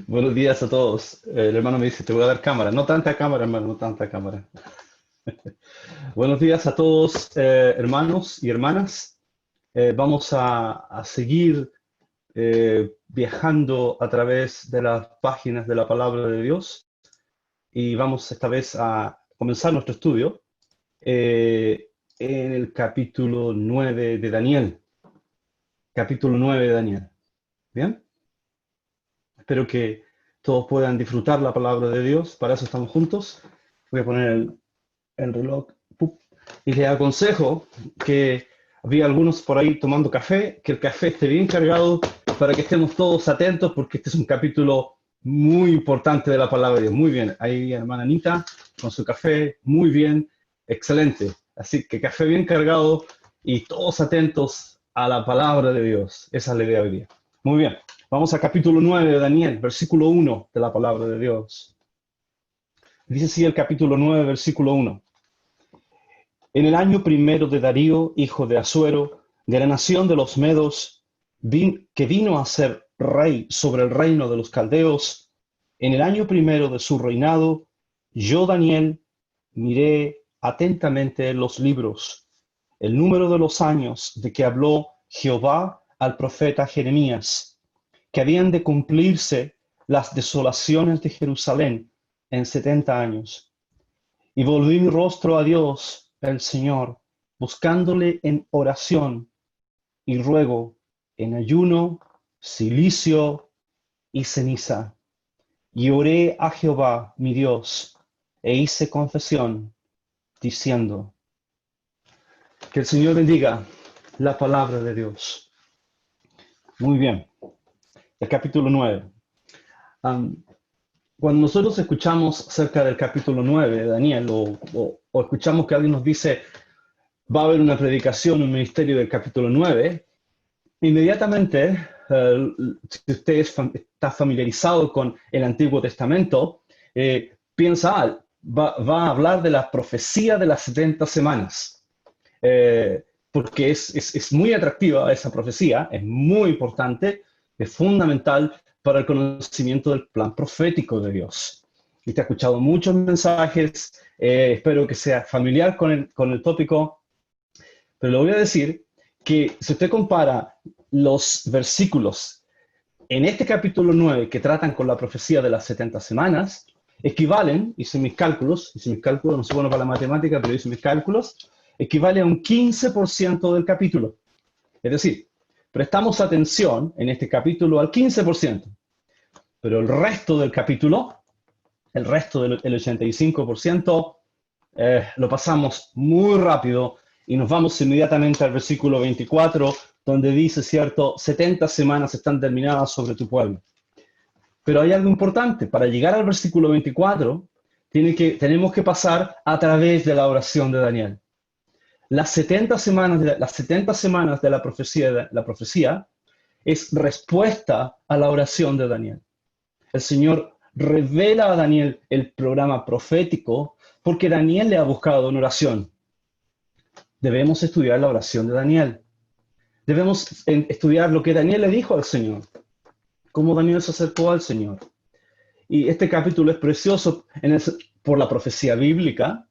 Buenos días a todos. El hermano me dice, te voy a dar cámara. No tanta cámara, hermano, no tanta cámara. Buenos días a todos, hermanos y hermanas. Vamos a seguir viajando a través de las páginas de la palabra de Dios y vamos esta vez a comenzar nuestro estudio en el capítulo 9 de Daniel. Capítulo 9 de Daniel. ¿Bien? Espero que todos puedan disfrutar la palabra de Dios. Para eso estamos juntos. Voy a poner el reloj. ¡Pup! Y les aconsejo que había algunos por ahí tomando café, que el café esté bien cargado para que estemos todos atentos, porque este es un capítulo muy importante de la palabra de Dios. Muy bien, ahí hermana Anita con su café, muy bien, excelente. Así que café bien cargado y todos atentos a la palabra de Dios. Esa es la idea de hoy día. Muy bien, vamos al capítulo 9 de Daniel, versículo 1 de la palabra de Dios. Dice así el capítulo 9, versículo 1. En el año primero de Darío, hijo de Asuero, de la nación de los Medos, que vino a ser rey sobre el reino de los caldeos, en el año primero de su reinado, yo, Daniel, miré atentamente los libros, el número de los años de que habló Jehová al profeta Jeremías, que habían de cumplirse las desolaciones de Jerusalén en 70 años. Y volví mi rostro a Dios, el Señor, buscándole en oración y ruego, en ayuno, cilicio y ceniza. Y oré a Jehová, mi Dios, e hice confesión, diciendo, que el Señor bendiga la palabra de Dios. Muy bien, el capítulo 9. Cuando nosotros escuchamos acerca del capítulo 9 de Daniel, o escuchamos que alguien nos dice, va a haber una predicación, un ministerio del capítulo 9, inmediatamente, si usted está familiarizado con el Antiguo Testamento, piensa, va a hablar de la profecía de las 70 semanas, porque es muy atractiva esa profecía, es muy importante, es fundamental para el conocimiento del plan profético de Dios. Y te he escuchado muchos mensajes, espero que sea familiar con el tópico, pero le voy a decir que si usted compara los versículos en este capítulo 9 que tratan con la profecía de las 70 semanas, equivalen, hice mis cálculos, no soy bueno para la matemática, pero hice mis cálculos, equivale a un 15% del capítulo. Es decir, prestamos atención en este capítulo al 15%, pero el resto del capítulo, el resto del 85%, lo pasamos muy rápido y nos vamos inmediatamente al versículo 24, donde dice, cierto, 70 semanas están terminadas sobre tu pueblo. Pero hay algo importante, para llegar al versículo 24, tenemos que pasar a través de la oración de Daniel. Las 70 semanas de la profecía es respuesta a la oración de Daniel. El Señor revela a Daniel el programa profético porque Daniel le ha buscado en oración. Debemos estudiar la oración de Daniel. Debemos estudiar lo que Daniel le dijo al Señor, cómo Daniel se acercó al Señor. Y este capítulo es precioso por la profecía bíblica,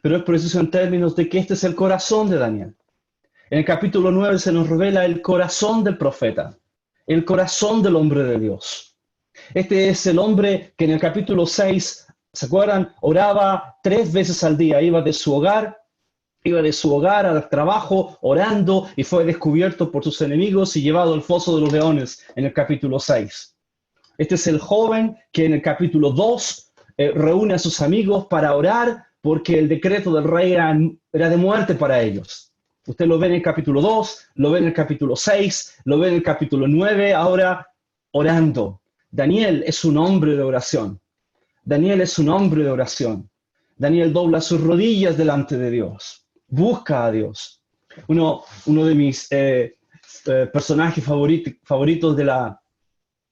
pero es precioso en términos de que este es el corazón de Daniel. En el capítulo 9 se nos revela el corazón del profeta, el corazón del hombre de Dios. Este es el hombre que en el capítulo 6, ¿se acuerdan? Oraba 3 veces al día, iba de su hogar al trabajo orando y fue descubierto por sus enemigos y llevado al foso de los leones en el capítulo 6. Este es el joven que en el capítulo 2 reúne a sus amigos para orar porque el decreto del rey era de muerte para ellos. Usted lo ve en el capítulo 2, lo ve en el capítulo 6, lo ve en el capítulo 9, ahora orando. Daniel es un hombre de oración. Daniel es un hombre de oración. Daniel dobla sus rodillas delante de Dios. Busca a Dios. Uno de mis personajes favoritos de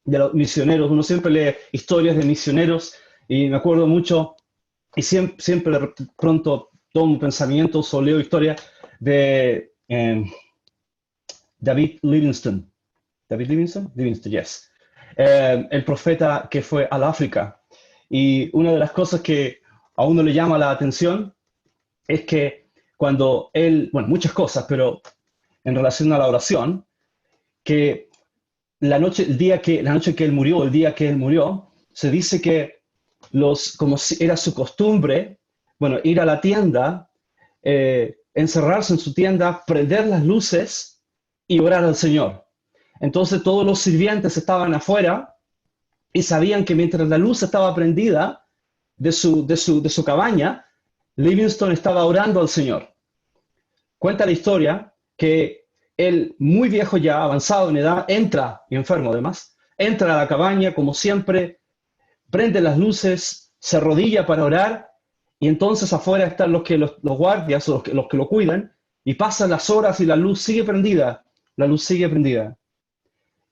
los misioneros, uno siempre lee historias de misioneros y me acuerdo mucho y siempre de pronto tomo pensamientos o leo historias de David Livingstone. David Livingstone? Livingstone, yes. el profeta que fue al África. Y una de las cosas que a uno le llama la atención es que cuando él, bueno, muchas cosas, pero en relación a la oración, que la noche que él murió, el día que él murió, se dice que como si era su costumbre, bueno, ir a la tienda, encerrarse en su tienda, prender las luces y orar al Señor. Entonces todos los sirvientes estaban afuera y sabían que mientras la luz estaba prendida de su cabaña, Livingstone estaba orando al Señor. Cuenta la historia que él, muy viejo ya, avanzado en edad, entra, y enfermo además, entra a la cabaña como siempre, prende las luces, se arrodilla para orar, y entonces afuera están los guardias, o los que lo cuidan, y pasan las horas y la luz sigue prendida, la luz sigue prendida.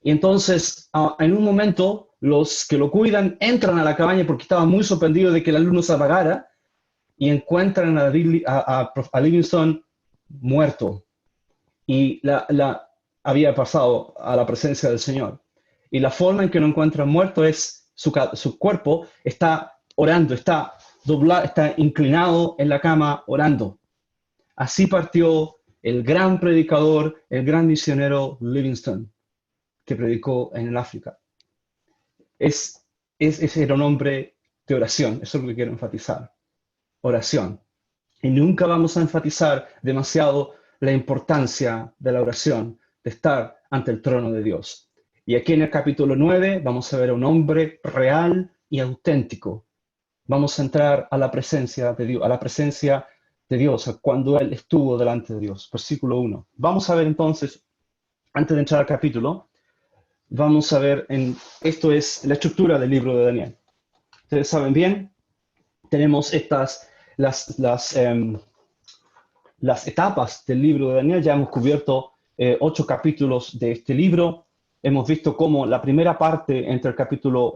Y entonces, en un momento, los que lo cuidan entran a la cabaña porque estaban muy sorprendidos de que la luz no se apagara, y encuentran a Livingstone muerto. Y había pasado a la presencia del Señor. Y la forma en que lo encuentran muerto es su cuerpo está orando, está doblado, está inclinado en la cama orando. Así partió el gran predicador, el gran misionero Livingstone, que predicó en el África. Ese era un hombre de oración, eso es lo que quiero enfatizar. Oración. Y nunca vamos a enfatizar demasiado la importancia de la oración, de estar ante el trono de Dios. Y aquí en el capítulo 9 vamos a ver a un hombre real y auténtico. Vamos a entrar a la presencia de Dios, cuando él estuvo delante de Dios. Versículo 1. Vamos a ver entonces, antes de entrar al capítulo, vamos a ver, esto es la estructura del libro de Daniel. Ustedes saben bien, tenemos las etapas del libro de Daniel. Ya hemos cubierto 8 capítulos de este libro. Hemos visto cómo la primera parte entre el capítulo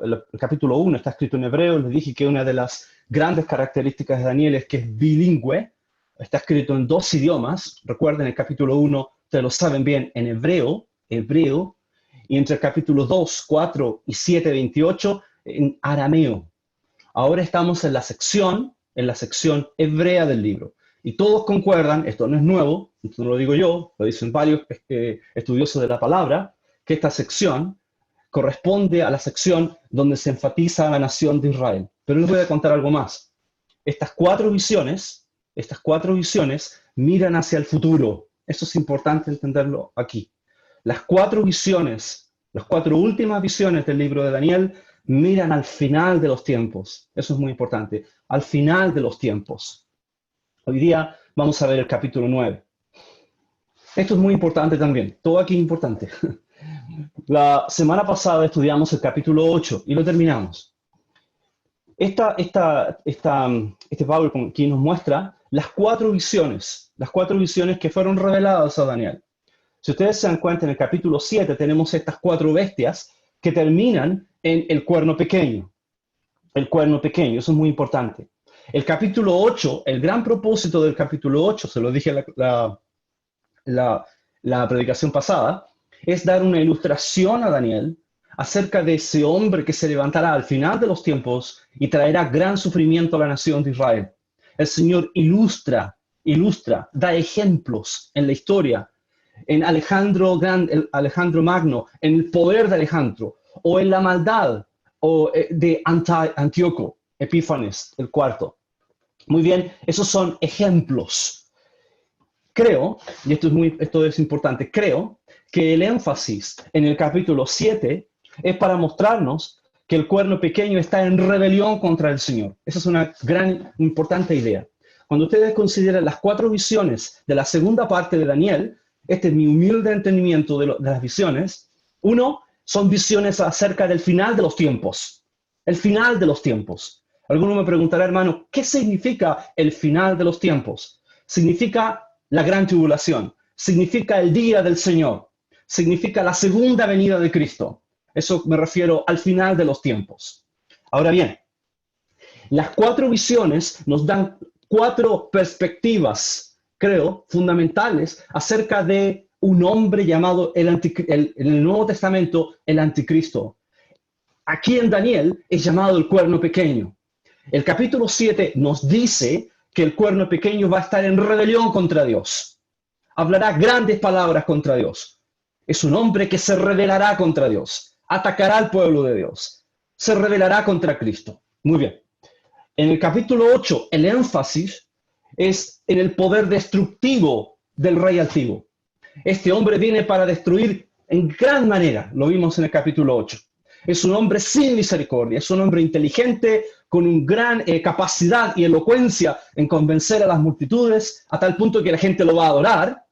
1 está escrito en hebreo. Les dije que una de las grandes características de Daniel es que es bilingüe. Está escrito en 2 idiomas. Recuerden, el capítulo 1, ustedes lo saben bien, en hebreo, y entre el capítulo 2, 4 y 7, 28, en arameo. Ahora estamos en la sección hebrea del libro. Y todos concuerdan, esto no es nuevo, esto no lo digo yo, lo dicen varios estudiosos de la palabra, que esta sección corresponde a la sección donde se enfatiza a la nación de Israel. Pero les voy a contar algo más. Estas cuatro visiones miran hacia el futuro. Eso es importante entenderlo aquí. Las 4 visiones, las 4 últimas visiones del libro de Daniel miran al final de los tiempos. Eso es muy importante. Al final de los tiempos. Hoy día vamos a ver el capítulo 9. Esto es muy importante también. Todo aquí es importante. La semana pasada estudiamos el capítulo 8 y lo terminamos. Este PowerPoint aquí nos muestra las 4 visiones que fueron reveladas a Daniel. Si ustedes se dan cuenta, en el capítulo 7 tenemos estas 4 bestias que terminan en el cuerno pequeño. El cuerno pequeño, eso es muy importante. El capítulo 8, el gran propósito del capítulo 8, se lo dije la predicación pasada, es dar una ilustración a Daniel acerca de ese hombre que se levantará al final de los tiempos y traerá gran sufrimiento a la nación de Israel. El Señor ilustra, da ejemplos en la historia, en Alejandro Magno, en el poder de Alejandro, o en la maldad de Antíoco Epífanes el cuarto. Muy bien, esos son ejemplos. Creo, y esto es importante, creo que el énfasis en el capítulo 7 es para mostrarnos que el cuerno pequeño está en rebelión contra el Señor. Esa es una gran, importante idea. Cuando ustedes consideran las 4 visiones de la segunda parte de Daniel, este es mi humilde entendimiento de las visiones. 1, son visiones acerca del final de los tiempos. El final de los tiempos. Alguno me preguntará, hermano, ¿qué significa el final de los tiempos? Significa la gran tribulación. Significa el día del Señor. Significa la segunda venida de Cristo. Eso me refiero al final de los tiempos. Ahora bien, las 4 visiones nos dan 4 perspectivas, creo, fundamentales acerca de un hombre llamado en el Nuevo Testamento el Anticristo. aquí en Daniel es llamado el cuerno pequeño. El capítulo 7 nos dice que el cuerno pequeño va a estar en rebelión contra Dios. Hablará grandes palabras contra Dios. Es un hombre que se rebelará contra Dios. Atacará al pueblo de Dios. Se rebelará contra Cristo. Muy bien. En el capítulo 8, el énfasis es en el poder destructivo del rey altivo. Este hombre viene para destruir en gran manera. Lo vimos en el capítulo 8. Es un hombre sin misericordia, es un hombre inteligente, con una gran capacidad y elocuencia en convencer a las multitudes, a tal punto que la gente lo va a adorar,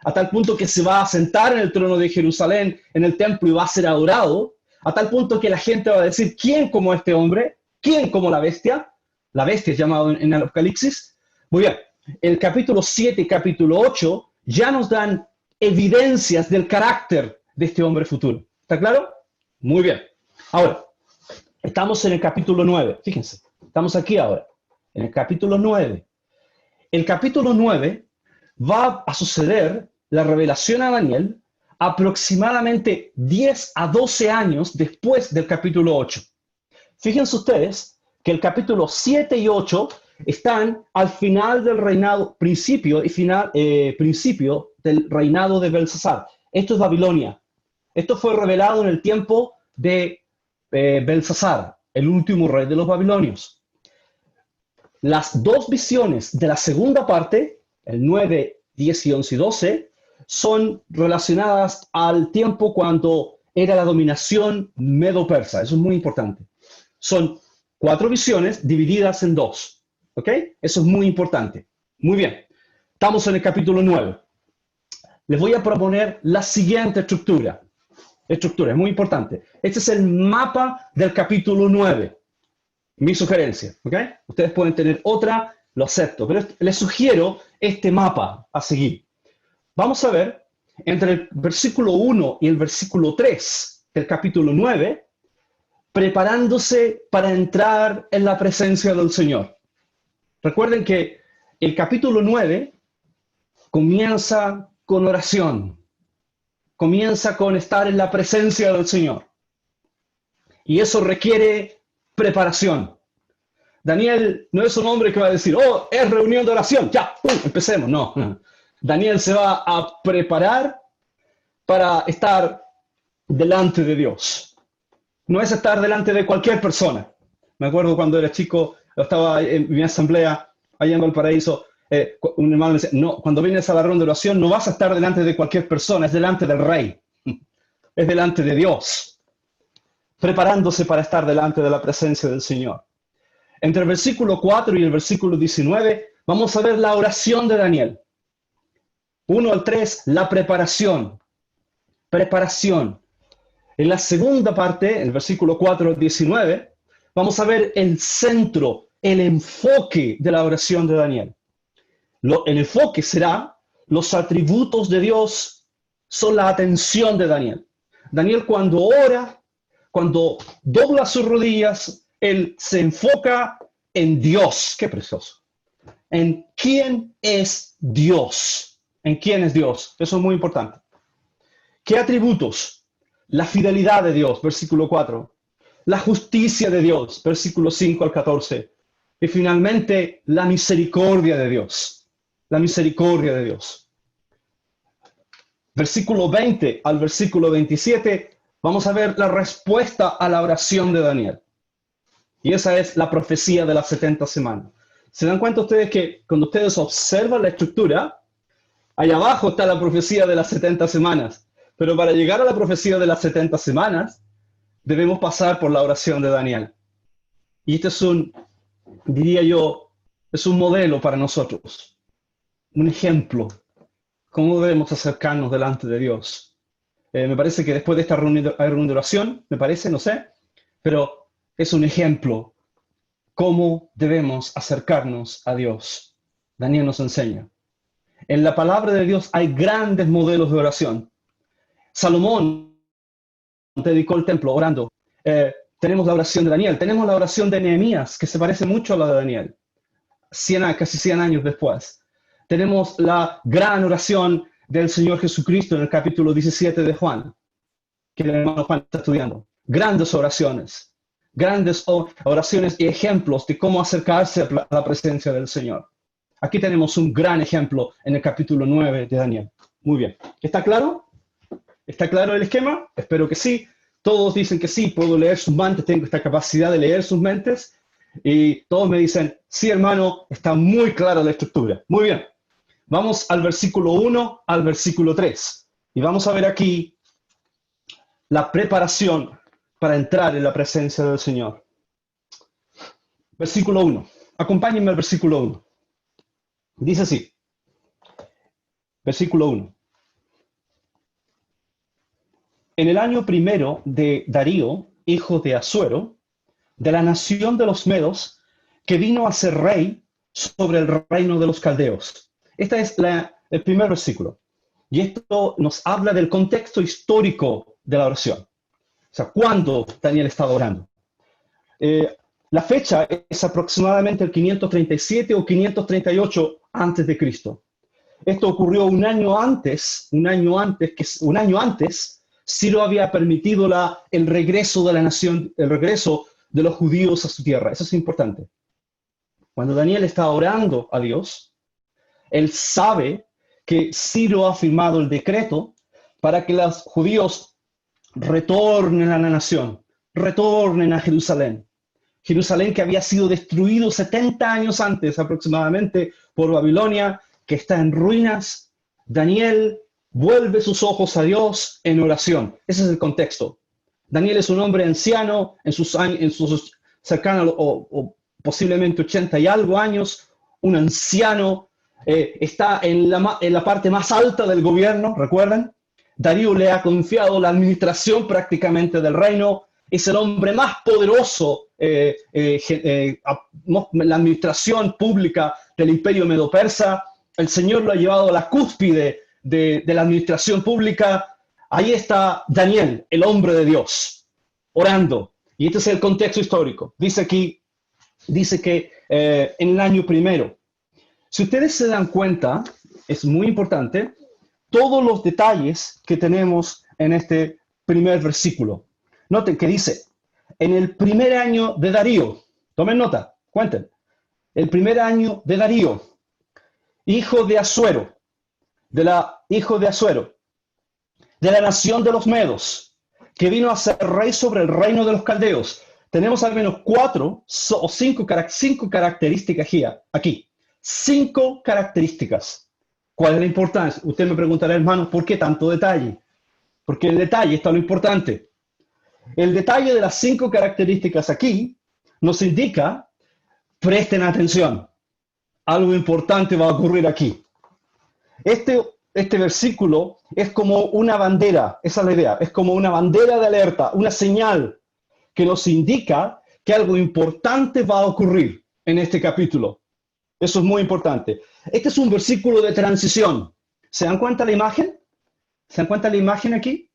a tal punto que se va a sentar en el trono de Jerusalén, en el templo, y va a ser adorado, a tal punto que la gente va a decir, ¿quién como este hombre? ¿Quién como la bestia? La bestia es llamado en el Apocalipsis. Muy bien, el capítulo 7 y capítulo 8 ya nos dan evidencias del carácter de este hombre futuro. ¿Está claro? Muy bien. Ahora, estamos en el capítulo 9. Fíjense, estamos aquí ahora, en el capítulo 9. El capítulo 9 va a suceder la revelación a Daniel aproximadamente 10 a 12 años después del capítulo 8. Fíjense ustedes que el capítulo 7 y 8 están al final del reinado, principio del reinado de Belsasar. Esto es Babilonia. Esto fue revelado en el tiempo de Belsasar, el último rey de los babilonios. Las dos visiones de la segunda parte, el 9, 10 y 11 y 12, son relacionadas al tiempo cuando era la dominación medo-persa. Eso es muy importante. Son 4 visiones divididas en 2. ¿Ok? Eso es muy importante. Muy bien. Estamos en el capítulo 9. Les voy a proponer la siguiente estructura. Estructura, es muy importante. Este es el mapa del capítulo 9. Mi sugerencia, ¿ok? Ustedes pueden tener otra, lo acepto, pero les sugiero este mapa a seguir. Vamos a ver, entre el versículo 1 y el versículo 3 del capítulo 9, preparándose para entrar en la presencia del Señor. Recuerden que el capítulo 9 comienza con oración. Comienza con estar en la presencia del Señor. Y eso requiere preparación. Daniel no es un hombre que va a decir, oh, es reunión de oración, ya, empecemos. No. Daniel se va a preparar para estar delante de Dios. No es estar delante de cualquier persona. Me acuerdo cuando era chico, estaba en mi asamblea allá en Valparaíso, un hermano me decía, no, cuando vienes a la ronda de oración no vas a estar delante de cualquier persona, es delante del rey, es delante de Dios, preparándose para estar delante de la presencia del Señor. Entre el versículo 4 y el versículo 19 vamos a ver la oración de Daniel. 1 al 3, la preparación. Preparación. En la segunda parte, el versículo 4 al 19, vamos a ver el centro, el enfoque de la oración de Daniel. El enfoque será los atributos de Dios, son la atención de Daniel. Daniel cuando ora, cuando dobla sus rodillas, él se enfoca en Dios. Qué precioso. En quién es Dios. En quién es Dios. Eso es muy importante. ¿Qué atributos? La fidelidad de Dios, versículo 4. La justicia de Dios, versículo 5 al 14. Y finalmente, la misericordia de Dios. La misericordia de Dios. Versículo 20 al versículo 27, vamos a ver la respuesta a la oración de Daniel. Y esa es la profecía de las 70 semanas. ¿Se dan cuenta ustedes que cuando ustedes observan la estructura, allá abajo está la profecía de las 70 semanas? Pero para llegar a la profecía de las 70 semanas, debemos pasar por la oración de Daniel. Y este es diría yo, es un modelo para nosotros. Un ejemplo, cómo debemos acercarnos delante de Dios. Me parece que después de esta reunión de oración, me parece, no sé, pero es un ejemplo cómo debemos acercarnos a Dios. Daniel nos enseña. En la palabra de Dios hay grandes modelos de oración. Salomón dedicó el templo orando. Tenemos la oración de Daniel, tenemos la oración de Nehemías, que se parece mucho a la de Daniel, casi 100 años después. Tenemos la gran oración del Señor Jesucristo en el capítulo 17 de Juan, que el hermano Juan está estudiando. grandes oraciones y ejemplos de cómo acercarse a la presencia del Señor. Aquí tenemos un gran ejemplo en el capítulo 9 de Daniel. Muy bien. ¿Está claro? ¿Está claro el esquema? Espero que sí. Todos dicen que sí, puedo leer sus mentes, tengo esta capacidad de leer sus mentes. Y todos me dicen, sí, hermano, está muy clara la estructura. Muy bien. Vamos al versículo 1 al versículo 3. Y vamos a ver aquí la preparación para entrar en la presencia del Señor. Versículo 1. Acompáñenme al versículo 1. Dice así. Versículo 1. En el año primero de Darío, hijo de Asuero, de la nación de los Medos, que vino a ser rey sobre el reino de los caldeos. Este es el primer versículo. Y esto nos habla del contexto histórico de la oración. O sea, ¿cuándo Daniel estaba orando? La fecha es aproximadamente el 537 o 538 antes de Cristo. Esto ocurrió un año antes, Ciro había permitido el regreso de la nación, el regreso de los judíos a su tierra. Eso es importante. Cuando Daniel está orando a Dios, él sabe que Ciro ha firmado el decreto para que los judíos retornen a la nación, retornen a Jerusalén. Jerusalén que había sido destruido 70 años antes aproximadamente por Babilonia, que está en ruinas. Daniel vuelve sus ojos a Dios en oración. Ese es el contexto. Daniel es un hombre anciano, en sus cercanos o posiblemente 80 y algo años, un anciano, está en la parte más alta del gobierno, ¿recuerdan? Darío le ha confiado la administración prácticamente del reino, es el hombre más poderoso, la administración pública del imperio medo-persa. El Señor lo ha llevado a la cúspide de la administración pública. Ahí está Daniel, el hombre de Dios, orando. Y este es el contexto histórico. Dice que en el año primero. Si ustedes se dan cuenta, es muy importante, todos los detalles que tenemos en este primer versículo. Noten que dice, en el primer año de Darío, tomen nota, cuenten, el primer año de Darío, hijo de Asuero, de la nación de los Medos, que vino a ser rey sobre el reino de los caldeos. Tenemos al menos 4 o 5 características aquí. 5 características. ¿Cuál es la importancia? Usted me preguntará, hermano, ¿por qué tanto detalle? Porque el detalle está lo importante. El detalle de las 5 características aquí nos indica, presten atención, algo importante va a ocurrir aquí. Este versículo es como una bandera, esa es la idea, es como una bandera de alerta, una señal que nos indica que algo importante va a ocurrir en este capítulo. Eso es muy importante. Este es un versículo de transición. ¿Se dan cuenta la imagen? ¿Se dan cuenta la imagen aquí?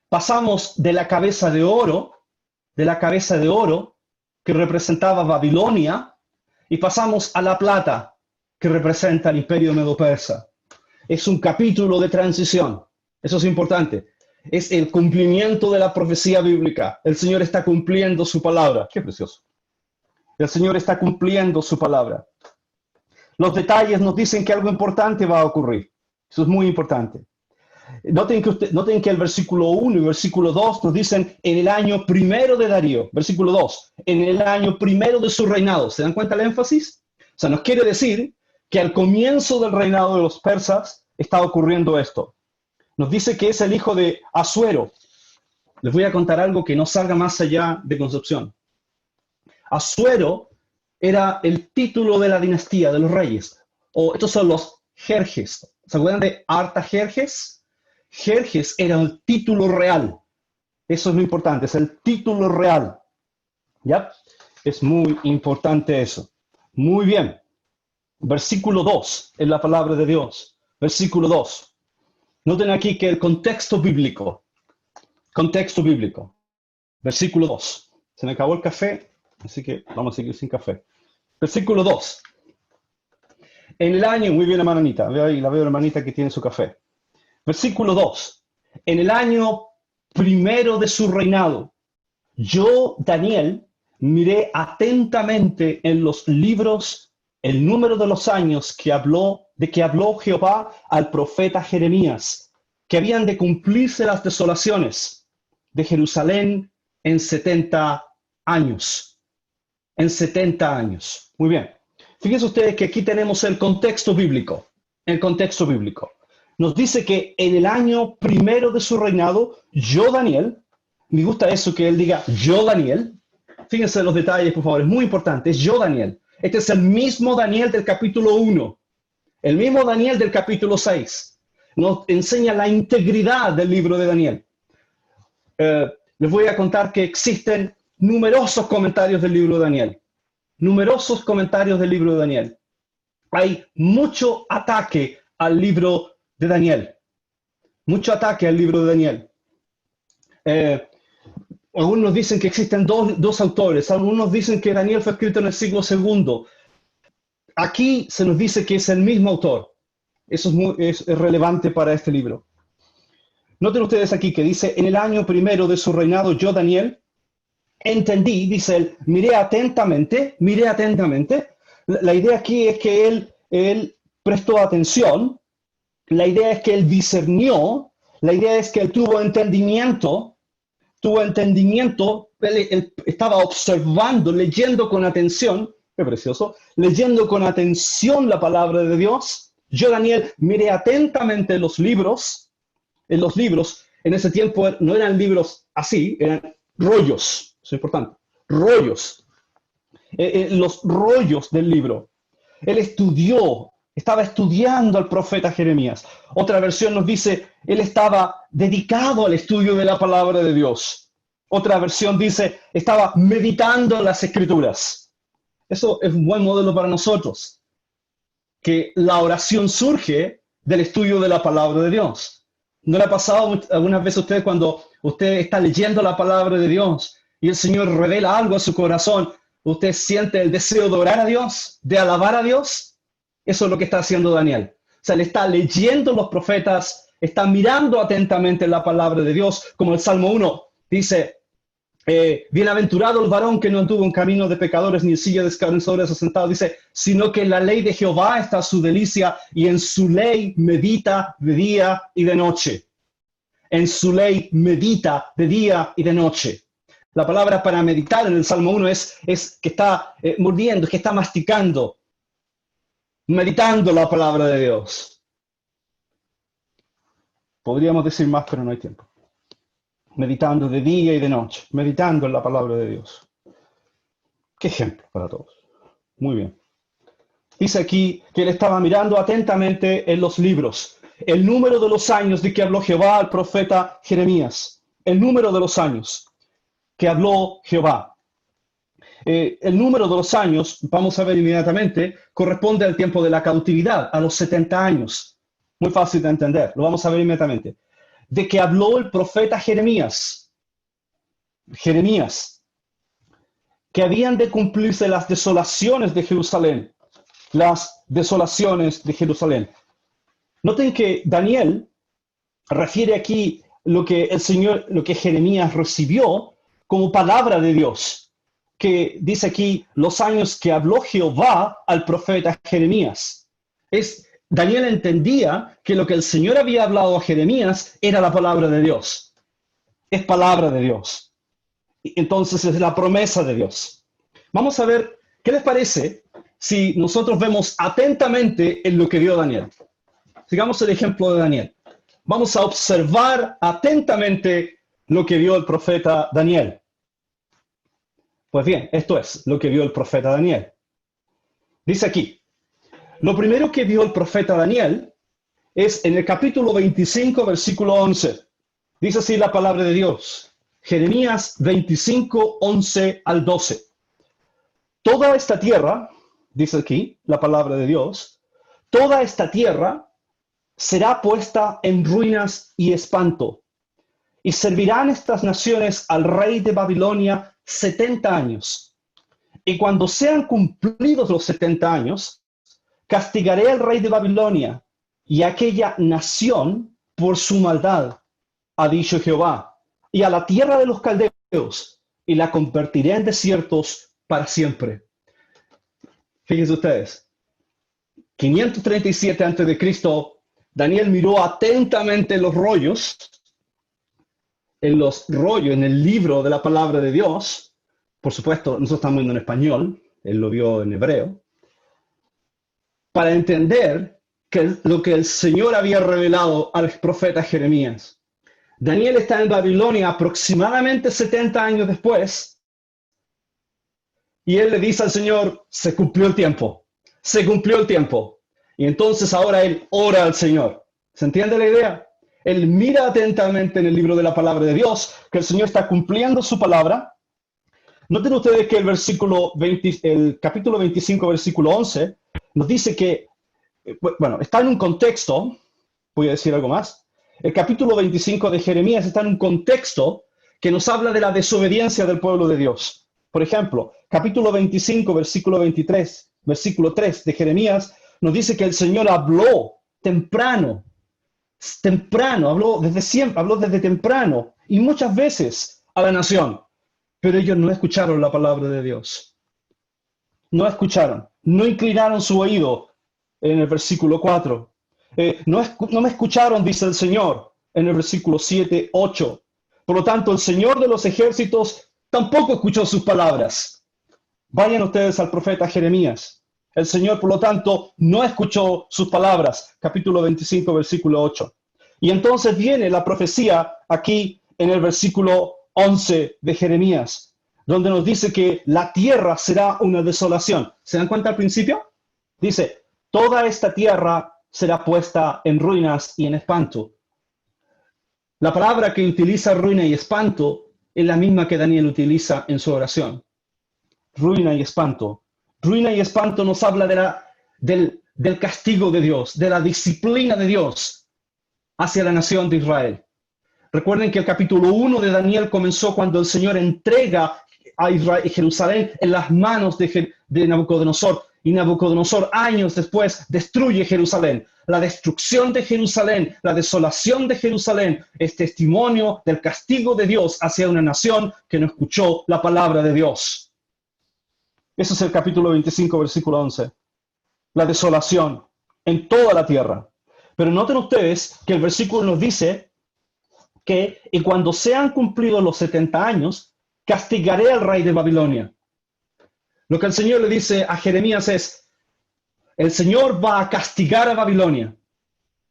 Pasamos de la cabeza de oro que representaba Babilonia, y pasamos a la plata que representa el imperio medo-persa. Es un capítulo de transición. Eso es importante. Es el cumplimiento de la profecía bíblica. El Señor está cumpliendo su palabra. Qué precioso. El Señor está cumpliendo su palabra. Los detalles nos dicen que algo importante va a ocurrir. Eso es muy importante. Noten que el versículo 1 y versículo 2 nos dicen en el año primero de Darío. Versículo 2, en el año primero de su reinado. ¿Se dan cuenta el énfasis? O sea, nos quiere decir que al comienzo del reinado de los persas está ocurriendo esto. Nos dice que es el hijo de Asuero. Les voy a contar algo que no salga más allá de Concepción. Asuero era el título de la dinastía de los reyes. O estos son los Jerjes. ¿Se acuerdan de Artajerjes? Jerjes era el título real. Eso es lo importante, es el título real. ¿Ya? Es muy importante eso. Muy bien. Versículo 2 es la palabra de Dios. Versículo 2. Noten aquí que el contexto bíblico. Versículo 2. Se me acabó el café, así que vamos a seguir sin café. Versículo 2. En el año, muy bien hermana Anita, veo ahí, la veo hermanita que tiene su café. Versículo 2. En el año primero de su reinado. yo, Daniel, miré atentamente en los libros el número de los años de que habló Jehová al profeta Jeremías, que habían de cumplirse las desolaciones de Jerusalén en 70 años. En 70 años. Muy bien. Fíjense ustedes que aquí tenemos el contexto bíblico. El contexto bíblico. Nos dice que en el año primero de su reinado, yo, Daniel, me gusta eso que él diga, yo, Daniel. Fíjense los detalles, por favor, es muy importante. Es yo, Daniel. Este es el mismo Daniel del capítulo 1. El mismo Daniel del capítulo 6. Nos enseña la integridad del libro de Daniel. Les voy a contar que existen numerosos comentarios del libro de Daniel. Numerosos comentarios del libro de Daniel. Hay mucho ataque al libro de Daniel. Mucho ataque al libro de Daniel. Algunos dicen que existen dos autores. Algunos dicen que Daniel fue escrito en el siglo II. Aquí se nos dice que es el mismo autor. Eso es relevante para este libro. Noten ustedes aquí que dice, en el año primero de su reinado, yo, Daniel, entendí, dice él, miré atentamente. La idea aquí es que él prestó atención. La idea es que él discernió. La idea es que él tuvo entendimiento. Él estaba observando, leyendo con atención. Qué precioso. Leyendo con atención la palabra de Dios. Yo, Daniel, miré atentamente los libros. En ese tiempo no eran libros así, eran rollos. Eso es importante. Rollos. Los rollos del libro. Él estaba estudiando al profeta Jeremías. Otra versión nos dice, él estaba dedicado al estudio de la palabra de Dios. Otra versión dice, estaba meditando las escrituras. Eso es un buen modelo para nosotros. Que la oración surge del estudio de la palabra de Dios. ¿No le ha pasado algunas veces a usted cuando usted está leyendo la palabra de Dios y el Señor revela algo a su corazón? ¿Usted siente el deseo de orar a Dios, de alabar a Dios? Eso es lo que está haciendo Daniel. O sea, le está leyendo los profetas, está mirando atentamente la palabra de Dios, como el Salmo 1 dice, bienaventurado el varón que no anduvo en camino de pecadores ni en silla de escarnecedores sentado, dice, sino que en la ley de Jehová está su delicia y en su ley medita de día y de noche. En su ley medita de día y de noche. La palabra para meditar en el Salmo 1 es que está mordiendo, que está masticando, meditando la palabra de Dios. Podríamos decir más, pero no hay tiempo. Meditando de día y de noche, meditando en la palabra de Dios. Qué ejemplo para todos. Muy bien. Dice aquí que él estaba mirando atentamente en los libros. El número de los años de que habló Jehová al profeta Jeremías. El número de los años que habló Jehová. El número de los años, vamos a ver inmediatamente, corresponde al tiempo de la cautividad, a los 70 años. Muy fácil de entender, lo vamos a ver inmediatamente. De que habló el profeta Jeremías, que habían de cumplirse las desolaciones de Jerusalén, Noten que Daniel refiere aquí lo que Jeremías recibió como palabra de Dios, que dice aquí los años que habló Jehová al profeta Jeremías. Daniel entendía que lo que el Señor había hablado a Jeremías era la palabra de Dios. Es palabra de Dios. Entonces es la promesa de Dios. Vamos a ver, ¿qué les parece si nosotros vemos atentamente en lo que vio Daniel? Sigamos el ejemplo de Daniel. Vamos a observar atentamente lo que vio el profeta Daniel. Pues bien, esto es lo que vio el profeta Daniel. Dice aquí, lo primero que vio el profeta Daniel es en el capítulo 25, versículo 11. Dice así la palabra de Dios. Jeremías 25, 11 al 12. Toda esta tierra, dice aquí la palabra de Dios, toda esta tierra será puesta en ruinas y espanto, y servirán estas naciones al rey de Babilonia 70 años. Y cuando sean cumplidos los 70 años, castigaré al rey de Babilonia y a aquella nación por su maldad, ha dicho Jehová, y a la tierra de los caldeos y la convertiré en desiertos para siempre. Fíjense ustedes, 537 a.C., Daniel miró atentamente los rollos, en el libro de la palabra de Dios. Por supuesto, nosotros estamos viendo en español, él lo vio en hebreo, para entender lo que el Señor había revelado al profeta Jeremías. Daniel está en Babilonia aproximadamente 70 años después, y él le dice al Señor, se cumplió el tiempo, se cumplió el tiempo. Y entonces ahora él ora al Señor. ¿Se entiende la idea? Él mira atentamente en el libro de la palabra de Dios, que el Señor está cumpliendo su palabra. Noten ustedes que el capítulo 25, versículo 11, nos dice que, bueno, está en un contexto, voy a decir algo más. El capítulo 25 de Jeremías está en un contexto que nos habla de la desobediencia del pueblo de Dios. Por ejemplo, capítulo 25, versículo 23, versículo 3 de Jeremías, nos dice que el Señor habló temprano, habló desde siempre, habló desde temprano y muchas veces a la nación, pero ellos no escucharon la palabra de Dios. No escucharon, no inclinaron su oído en el versículo 4. No me escucharon, dice el Señor, en el versículo 7, 8. Por lo tanto, el Señor de los ejércitos tampoco escuchó sus palabras. Vayan ustedes al profeta Jeremías. El Señor, por lo tanto, no escuchó sus palabras. Capítulo 25, versículo 8. Y entonces viene la profecía aquí en el versículo 11 de Jeremías, donde nos dice que la tierra será una desolación. ¿Se dan cuenta al principio? Dice, toda esta tierra será puesta en ruinas y en espanto. La palabra que utiliza ruina y espanto es la misma que Daniel utiliza en su oración. Ruina y espanto. Ruina y espanto nos habla del castigo de Dios, de la disciplina de Dios hacia la nación de Israel. Recuerden que el capítulo 1 de Daniel comenzó cuando el Señor entrega a Israel y Jerusalén en las manos de Nabucodonosor. Y Nabucodonosor, años después, destruye Jerusalén. La destrucción de Jerusalén, la desolación de Jerusalén es testimonio del castigo de Dios hacia una nación que no escuchó la palabra de Dios. Eso es el capítulo 25, versículo 11. La desolación en toda la tierra. Pero noten ustedes que el versículo nos dice que y cuando sean cumplidos los 70 años, castigaré al rey de Babilonia. Lo que el Señor le dice a Jeremías es, el Señor va a castigar a Babilonia.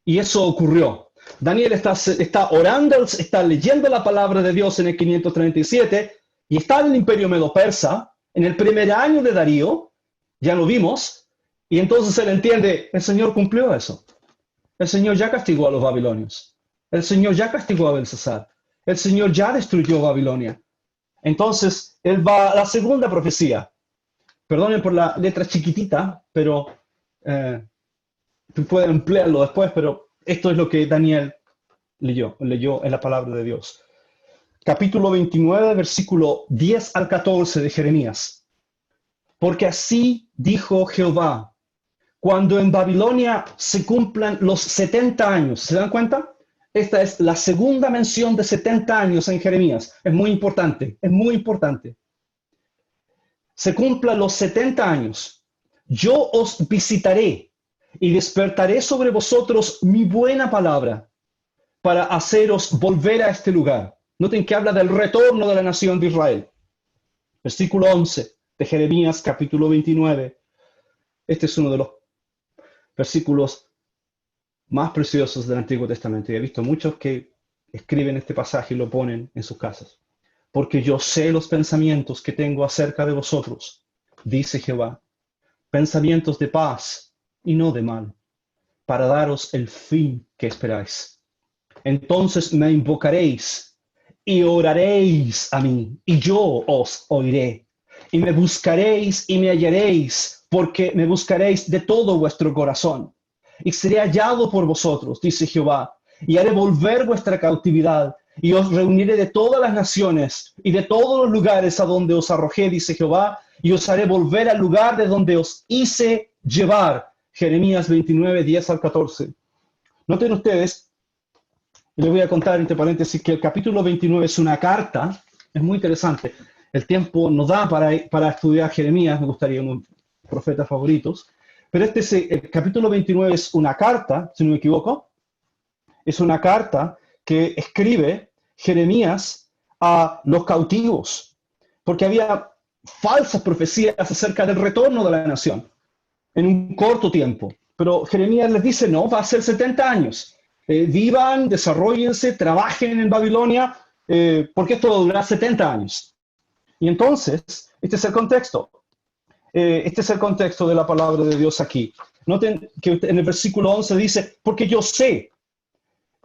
Y eso ocurrió. Daniel está orando, está leyendo la palabra de Dios en el 537 y está en el imperio medo-persa, en el primer año de Darío, ya lo vimos, y entonces él entiende, el Señor cumplió eso. El Señor ya castigó a los babilonios. El Señor ya castigó a Belsasar. El Señor ya destruyó Babilonia. Entonces, él va a la segunda profecía. Perdonen por la letra chiquitita, pero pueden emplearlo después, pero esto es lo que Daniel leyó en la palabra de Dios. Capítulo 29, versículo 10 al 14 de Jeremías. Porque así dijo Jehová, cuando en Babilonia se cumplan los 70 años, ¿se dan cuenta? Esta es la segunda mención de 70 años en Jeremías. Es muy importante, es muy importante. Se cumplan los 70 años, yo os visitaré y despertaré sobre vosotros mi buena palabra para haceros volver a este lugar. Noten que habla del retorno de la nación de Israel. Versículo 11 de Jeremías, capítulo 29. Este es uno de los versículos más preciosos del Antiguo Testamento. Y he visto muchos que escriben este pasaje y lo ponen en sus casas. Porque yo sé los pensamientos que tengo acerca de vosotros, dice Jehová, pensamientos de paz y no de mal, para daros el fin que esperáis. Entonces me invocaréis y oraréis a mí, y yo os oiré. Y me buscaréis y me hallaréis, porque me buscaréis de todo vuestro corazón. Y seré hallado por vosotros, dice Jehová, y haré volver vuestra cautividad, y os reuniré de todas las naciones y de todos los lugares a donde os arrojé, dice Jehová, y os haré volver al lugar de donde os hice llevar. Jeremías 29, 10 al 14. Noten ustedes, y les voy a contar entre paréntesis que el capítulo 29 es una carta, es muy interesante. el tiempo no da para estudiar Jeremías, me gustaría unos profetas favoritos, pero el capítulo 29 es una carta, si no me equivoco, es una carta que escribe Jeremías a los cautivos, porque había falsas profecías acerca del retorno de la nación en un corto tiempo. Pero Jeremías les dice, no, va a ser 70 años. Vivan, desarrollense, trabajen en Babilonia, porque esto va a durar 70 años. Y entonces, este es el contexto. Este es el contexto de la palabra de Dios aquí. Noten que en el versículo 11 dice, porque yo sé,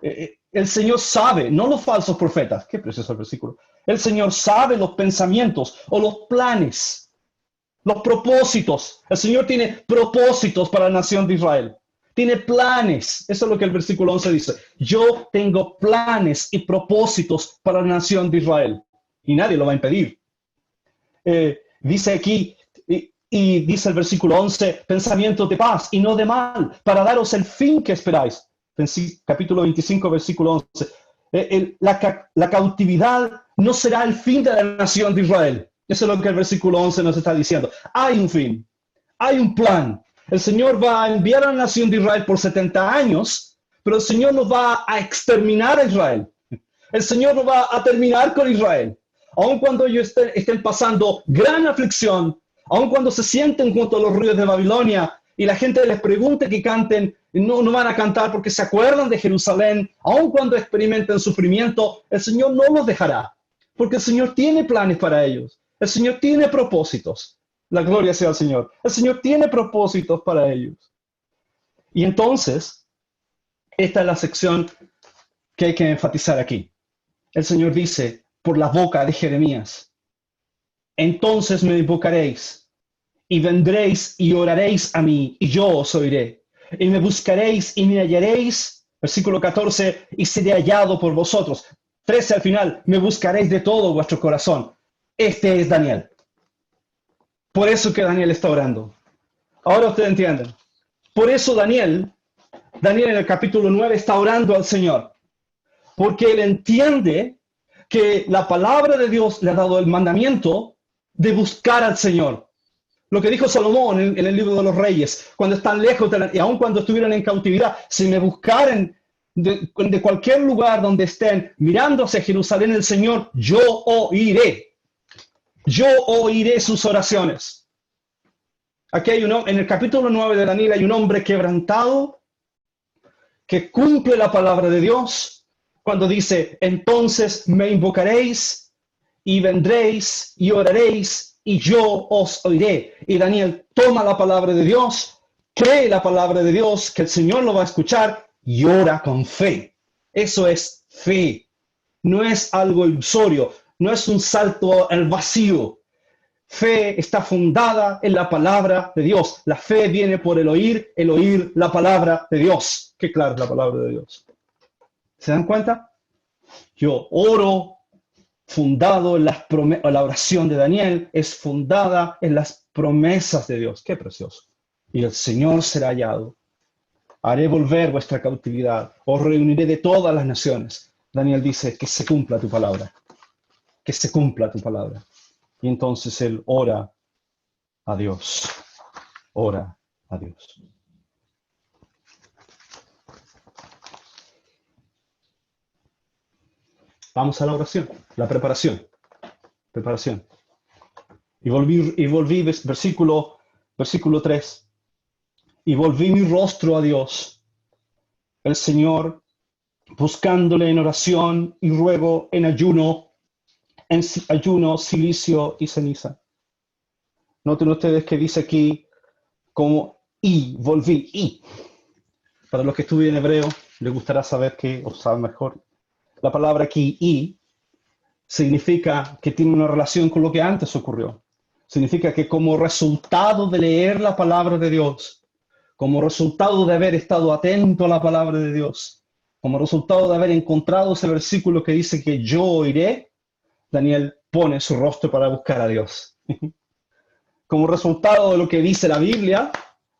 el Señor sabe, no los falsos profetas, qué precioso el versículo, el Señor sabe los pensamientos o los planes, los propósitos. El Señor tiene propósitos para la nación de Israel. Tiene planes. Eso es lo que el versículo 11 dice. Yo tengo planes y propósitos para la nación de Israel. Y nadie lo va a impedir. Dice aquí, y dice el versículo 11, pensamientos de paz y no de mal, para daros el fin que esperáis. Capítulo 25, versículo 11. La cautividad no será el fin de la nación de Israel. Eso es lo que el versículo 11 nos está diciendo. Hay un fin, hay un plan. El Señor va a enviar a la nación de Israel por 70 años, pero el Señor no va a exterminar a Israel. El Señor no va a terminar con Israel. Aun cuando ellos estén pasando gran aflicción, aun cuando se sienten junto a los ríos de Babilonia y la gente les pregunte que canten, no van a cantar porque se acuerdan de Jerusalén, aun cuando experimenten sufrimiento, el Señor no los dejará, porque el Señor tiene planes para ellos. El Señor tiene propósitos. La gloria sea al Señor. El Señor tiene propósitos para ellos. Y entonces, esta es la sección que hay que enfatizar aquí. El Señor dice, por la boca de Jeremías, entonces me invocaréis, y vendréis y oraréis a mí, y yo os oiré. Y me buscaréis y me hallaréis, versículo 14, y seré hallado por vosotros. 13 al final, me buscaréis de todo vuestro corazón. Este es Daniel. Por eso que Daniel está orando. Ahora ustedes entienden. Por eso Daniel en el capítulo 9 está orando al Señor. Porque él entiende que la palabra de Dios le ha dado el mandamiento de buscar al Señor. Lo que dijo Salomón en el libro de los Reyes, cuando están lejos, y aun cuando estuvieran en cautividad, si me buscaren de cualquier lugar donde estén mirando hacia Jerusalén el Señor, yo oiré. Yo oiré sus oraciones. Aquí hay en el capítulo 9 de Daniel hay un hombre quebrantado que cumple la palabra de Dios cuando dice, entonces me invocaréis y vendréis y oraréis y yo os oiré. Y Daniel toma la palabra de Dios, cree la palabra de Dios, que el Señor lo va a escuchar y ora con fe. Eso es fe. No es algo ilusorio, no es un salto al vacío. Fe está fundada en la palabra de Dios. La fe viene por el oír la palabra de Dios. Qué clara es la palabra de Dios. ¿Se dan cuenta? Yo oro fundado en la oración de Daniel, es fundada en las promesas de Dios. Qué precioso. Y el Señor será hallado. Haré volver vuestra cautividad. Os reuniré de todas las naciones. Daniel dice que se cumpla tu palabra. Que se cumpla tu palabra. Y entonces él ora a Dios. Ora a Dios. Vamos a la oración, la preparación. Preparación. Y volví versículo 3. Y volví mi rostro a Dios, el Señor, buscándole en oración y ruego en ayuno, silicio y ceniza. Noten ustedes que dice aquí como volví, y. Para los que estudian hebreo, les gustará saber que, o saben mejor, la palabra aquí, y, significa que tiene una relación con lo que antes ocurrió. Significa que como resultado de leer la palabra de Dios, como resultado de haber estado atento a la palabra de Dios, como resultado de haber encontrado ese versículo que dice que yo oiré, Daniel pone su rostro para buscar a Dios. Como resultado de lo que dice la Biblia,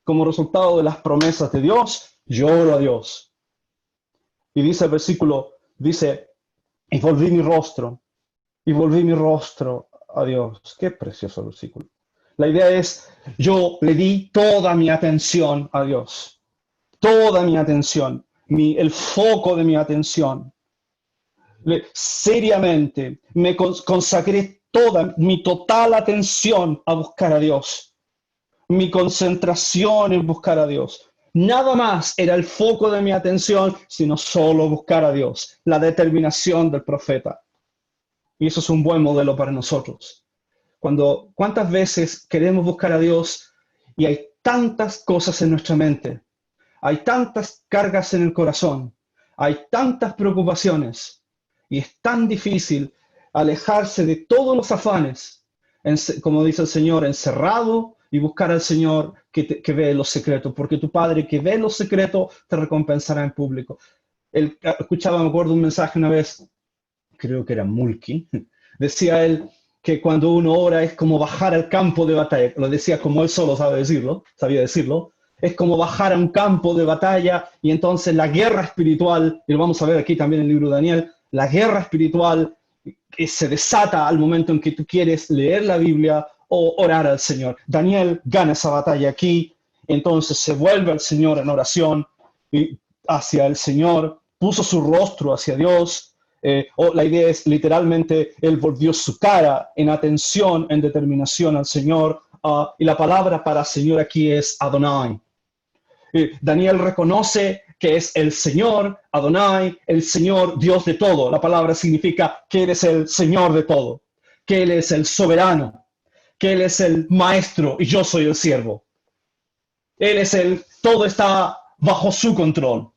como resultado de las promesas de Dios, yo oro a Dios. Y dice el versículo, dice, y volví mi rostro a Dios. Qué precioso versículo. La idea es, yo le di toda mi atención a Dios. Toda mi atención. El foco de mi atención. Seriamente me consagré toda mi total atención a buscar a Dios. Mi concentración en buscar a Dios. Nada más era el foco de mi atención, sino solo buscar a Dios. La determinación del profeta. Y eso es un buen modelo para nosotros. ¿Cuántas veces queremos buscar a Dios y hay tantas cosas en nuestra mente? Hay tantas cargas en el corazón. Hay tantas preocupaciones. Y es tan difícil alejarse de todos los afanes, como dice el Señor, encerrado y buscar al Señor que ve los secretos, porque tu Padre que ve los secretos te recompensará en público. Escuchaba, me acuerdo un mensaje una vez, creo que era Mulkey, decía él que cuando uno ora es como bajar al campo de batalla, lo decía como él solo sabía decirlo, es como bajar a un campo de batalla y entonces la guerra espiritual, y lo vamos a ver aquí también en el libro de Daniel, la guerra espiritual se desata al momento en que tú quieres leer la Biblia o orar al Señor. Daniel gana esa batalla aquí, entonces se vuelve al Señor en oración y hacia el Señor, puso su rostro hacia Dios, la idea es literalmente, él volvió su cara en atención, en determinación al Señor, y la palabra para Señor aquí es Adonai. Daniel reconoce que es el Señor, Adonai, el Señor, Dios de todo. La palabra significa que Él es el Señor de todo, que Él es el soberano, que Él es el maestro y yo soy el siervo. Él es todo está bajo su control,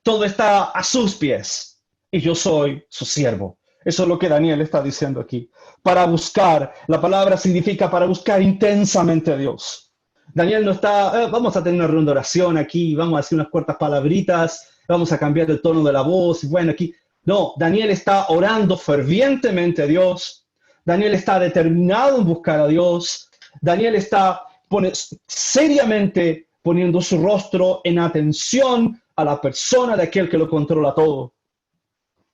todo está a sus pies y yo soy su siervo. Eso es lo que Daniel está diciendo aquí. Para buscar, la palabra significa para buscar intensamente a Dios. Daniel no está, vamos a tener una ronda de oración aquí, vamos a hacer unas cuantas palabritas, vamos a cambiar el tono de la voz, bueno, aquí. No, Daniel está orando fervientemente a Dios. Daniel está determinado en buscar a Dios. Daniel está seriamente poniendo su rostro en atención a la persona de aquel que lo controla todo.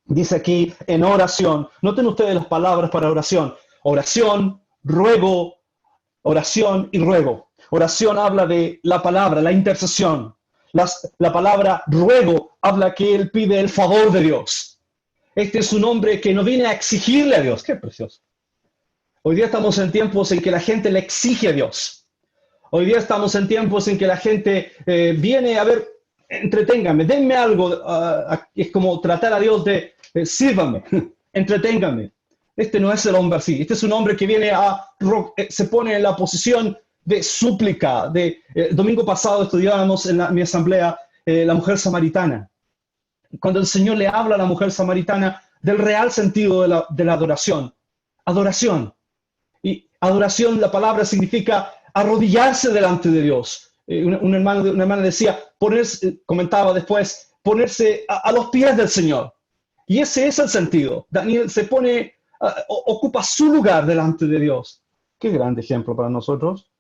Dice aquí en oración. Noten ustedes las palabras para oración. Oración, ruego, oración y ruego. Oración habla de la palabra, la intercesión. La palabra ruego habla que él pide el favor de Dios. Este es un hombre que no viene a exigirle a Dios. Qué precioso. Hoy día estamos en tiempos en que la gente le exige a Dios. Hoy día estamos en tiempos en que la gente viene a ver, entreténgame, denme algo. Es como tratar a Dios de sírvame, entreténgame. Este no es el hombre así. Este es un hombre que viene se pone en la posición de súplica. El domingo pasado estudiábamos en mi asamblea la mujer samaritana. Cuando el Señor le habla a la mujer samaritana del real sentido de la adoración. Adoración. Y adoración, la palabra significa arrodillarse delante de Dios. Una hermana decía, comentaba después, ponerse a los pies del Señor. Y ese es el sentido. Daniel se pone, ocupa su lugar delante de Dios. Qué gran ejemplo para nosotros.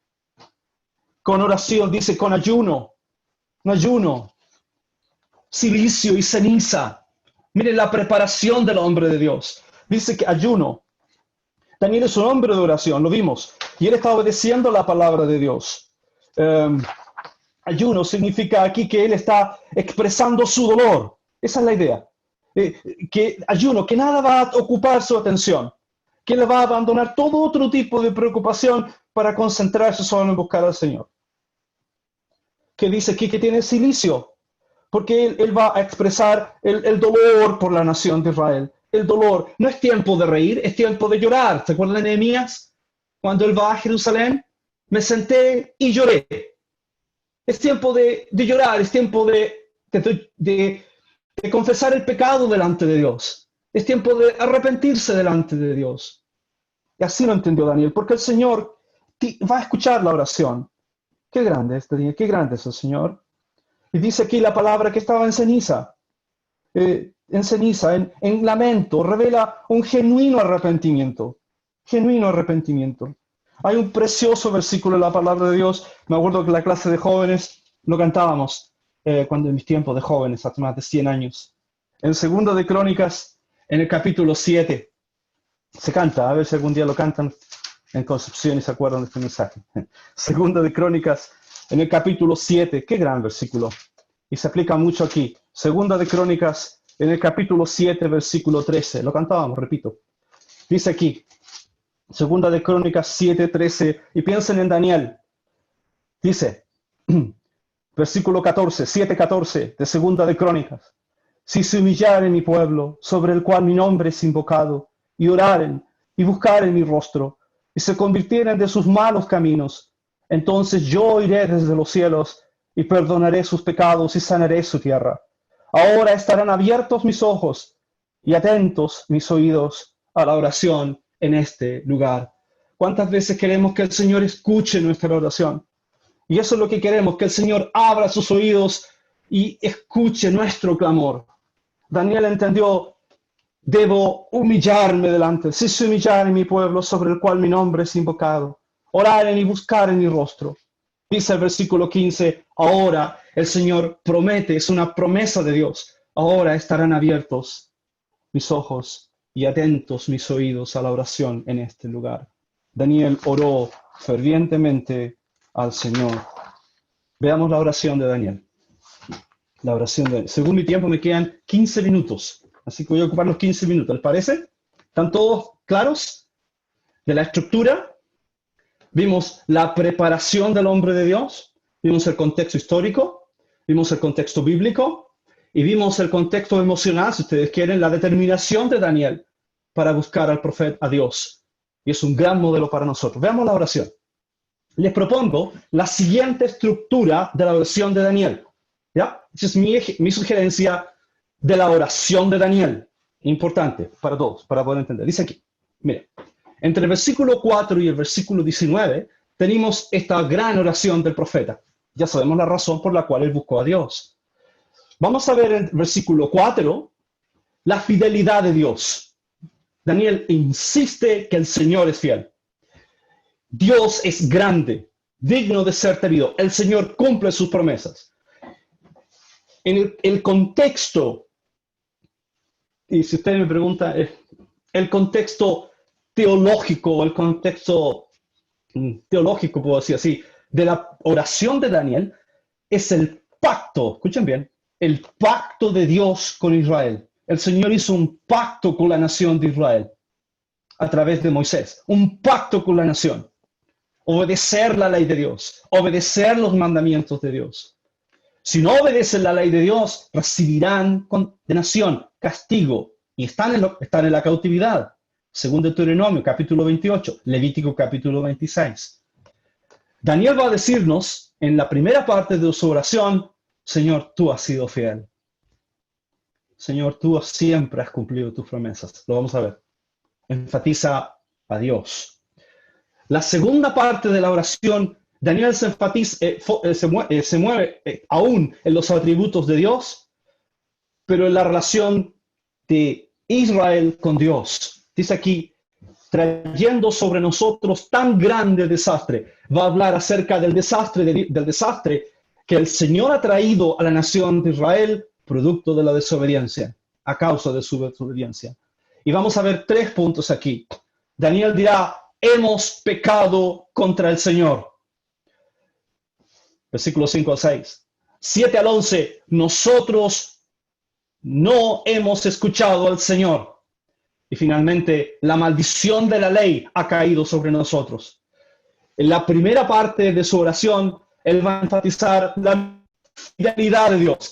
Con oración, dice, con ayuno, silicio y ceniza. Miren la preparación del hombre de Dios. Dice que ayuno. Daniel es un hombre de oración, lo vimos. Y él está obedeciendo la palabra de Dios. Ayuno significa aquí que él está expresando su dolor. Esa es la idea. Que nada va a ocupar su atención. Que él va a abandonar todo otro tipo de preocupación para concentrarse solo en buscar al Señor. Que dice aquí que tiene silicio. Porque él va a expresar el dolor por la nación de Israel. El dolor. No es tiempo de reír, es tiempo de llorar. ¿Se acuerdan de Nehemías? Cuando él va a Jerusalén, me senté y lloré. Es tiempo de llorar, es tiempo de confesar el pecado delante de Dios. Es tiempo de arrepentirse delante de Dios. Y así lo entendió Daniel, porque el Señor va a escuchar la oración. Qué grande es Daniel, qué grande es el Señor. Y dice aquí la palabra que estaba en ceniza. En lamento, revela un genuino arrepentimiento. Genuino arrepentimiento. Hay un precioso versículo en la palabra de Dios. Me acuerdo que en la clase de jóvenes lo cantábamos cuando en mis tiempos de jóvenes, hace más de 100 años. En 2 de Crónicas, en el capítulo 7. Se canta, a ver si algún día lo cantan en Concepción y se acuerdan de este mensaje. Segunda de Crónicas, en el capítulo 7, qué gran versículo. Y se aplica mucho aquí. Segunda de Crónicas, en el capítulo 7, versículo 13. Lo cantábamos, repito. Dice aquí, Segunda de Crónicas 7, 13. Y piensen en Daniel. Dice, versículo 14, 7, 14 de Segunda de Crónicas. Si se humillare mi pueblo, sobre el cual mi nombre es invocado, y oraren, y buscaren mi rostro, y se convirtieren de sus malos caminos, entonces yo iré desde los cielos, y perdonaré sus pecados, y sanaré su tierra. Ahora estarán abiertos mis ojos, y atentos mis oídos a la oración en este lugar. ¿Cuántas veces queremos que el Señor escuche nuestra oración? Y eso es lo que queremos, que el Señor abra sus oídos y escuche nuestro clamor. Daniel entendió, debo humillarme delante, si se humillar en mi pueblo sobre el cual mi nombre es invocado, orar y buscar en mi rostro. Dice el versículo 15, ahora el Señor promete, es una promesa de Dios, ahora estarán abiertos mis ojos y atentos mis oídos a la oración en este lugar. Daniel oró fervientemente al Señor. Veamos la oración de Daniel. La oración de Daniel. Según mi tiempo me quedan 15 minutos, así que voy a ocupar los 15 minutos. ¿Les parece? ¿Están todos claros de la estructura? Vimos la preparación del hombre de Dios, vimos el contexto histórico, vimos el contexto bíblico y vimos el contexto emocional, si ustedes quieren, la determinación de Daniel para buscar al profeta, a Dios. Y es un gran modelo para nosotros. Veamos la oración. Les propongo la siguiente estructura de la oración de Daniel. ¿Ya? Esa es mi sugerencia de la oración de Daniel. Importante para todos, para poder entender. Dice aquí, mire, entre el versículo 4 y el versículo 19 tenemos esta gran oración del profeta. Ya sabemos la razón por la cual él buscó a Dios. Vamos a ver en el versículo 4 la fidelidad de Dios. Daniel insiste que el Señor es fiel. Dios es grande, digno de ser temido. El Señor cumple sus promesas. En el contexto, y si usted me pregunta, el contexto teológico, el contexto teológico, puedo decir así, de la oración de Daniel, es el pacto, escuchen bien, el pacto de Dios con Israel. El Señor hizo un pacto con la nación de Israel a través de Moisés, un pacto con la nación. Obedecer la ley de Dios, obedecer los mandamientos de Dios. Si no obedecen la ley de Dios, recibirán condenación, castigo, y están en la cautividad. Según Deuteronomio, capítulo 28, Levítico, capítulo 26. Daniel va a decirnos, en la primera parte de su oración, Señor, tú has sido fiel. Señor, tú siempre has cumplido tus promesas. Lo vamos a ver. Enfatiza a Dios. La segunda parte de la oración, Daniel se enfatiza, se mueve aún en los atributos de Dios, pero en la relación de Israel con Dios. Dice aquí, trayendo sobre nosotros tan grande desastre. Va a hablar acerca del desastre que el Señor ha traído a la nación de Israel, producto de la desobediencia, a causa de su desobediencia. Y vamos a ver 3 puntos aquí. Daniel dirá, hemos pecado contra el Señor. Versículos 5 al 6. 7 al 11, nosotros no hemos escuchado al Señor. Y finalmente, la maldición de la ley ha caído sobre nosotros. En la primera parte de su oración, él va a enfatizar la fidelidad de Dios.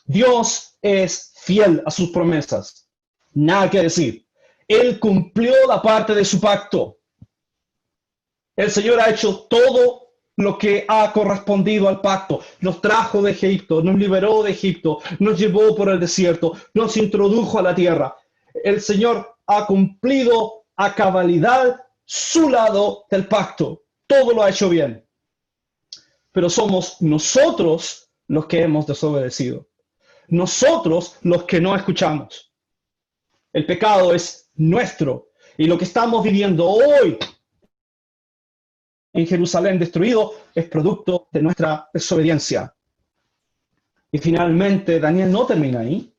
Dios es fiel a sus promesas. Nada que decir. Él cumplió la parte de su pacto. El Señor ha hecho todo lo que ha correspondido al pacto. Nos trajo de Egipto, nos liberó de Egipto, nos llevó por el desierto, nos introdujo a la tierra. El Señor ha cumplido a cabalidad su lado del pacto. Todo lo ha hecho bien. Pero somos nosotros los que hemos desobedecido. Nosotros los que no escuchamos. El pecado es nuestro. Y lo que estamos viviendo hoy en Jerusalén destruido es producto de nuestra desobediencia. Y finalmente, Daniel no termina ahí.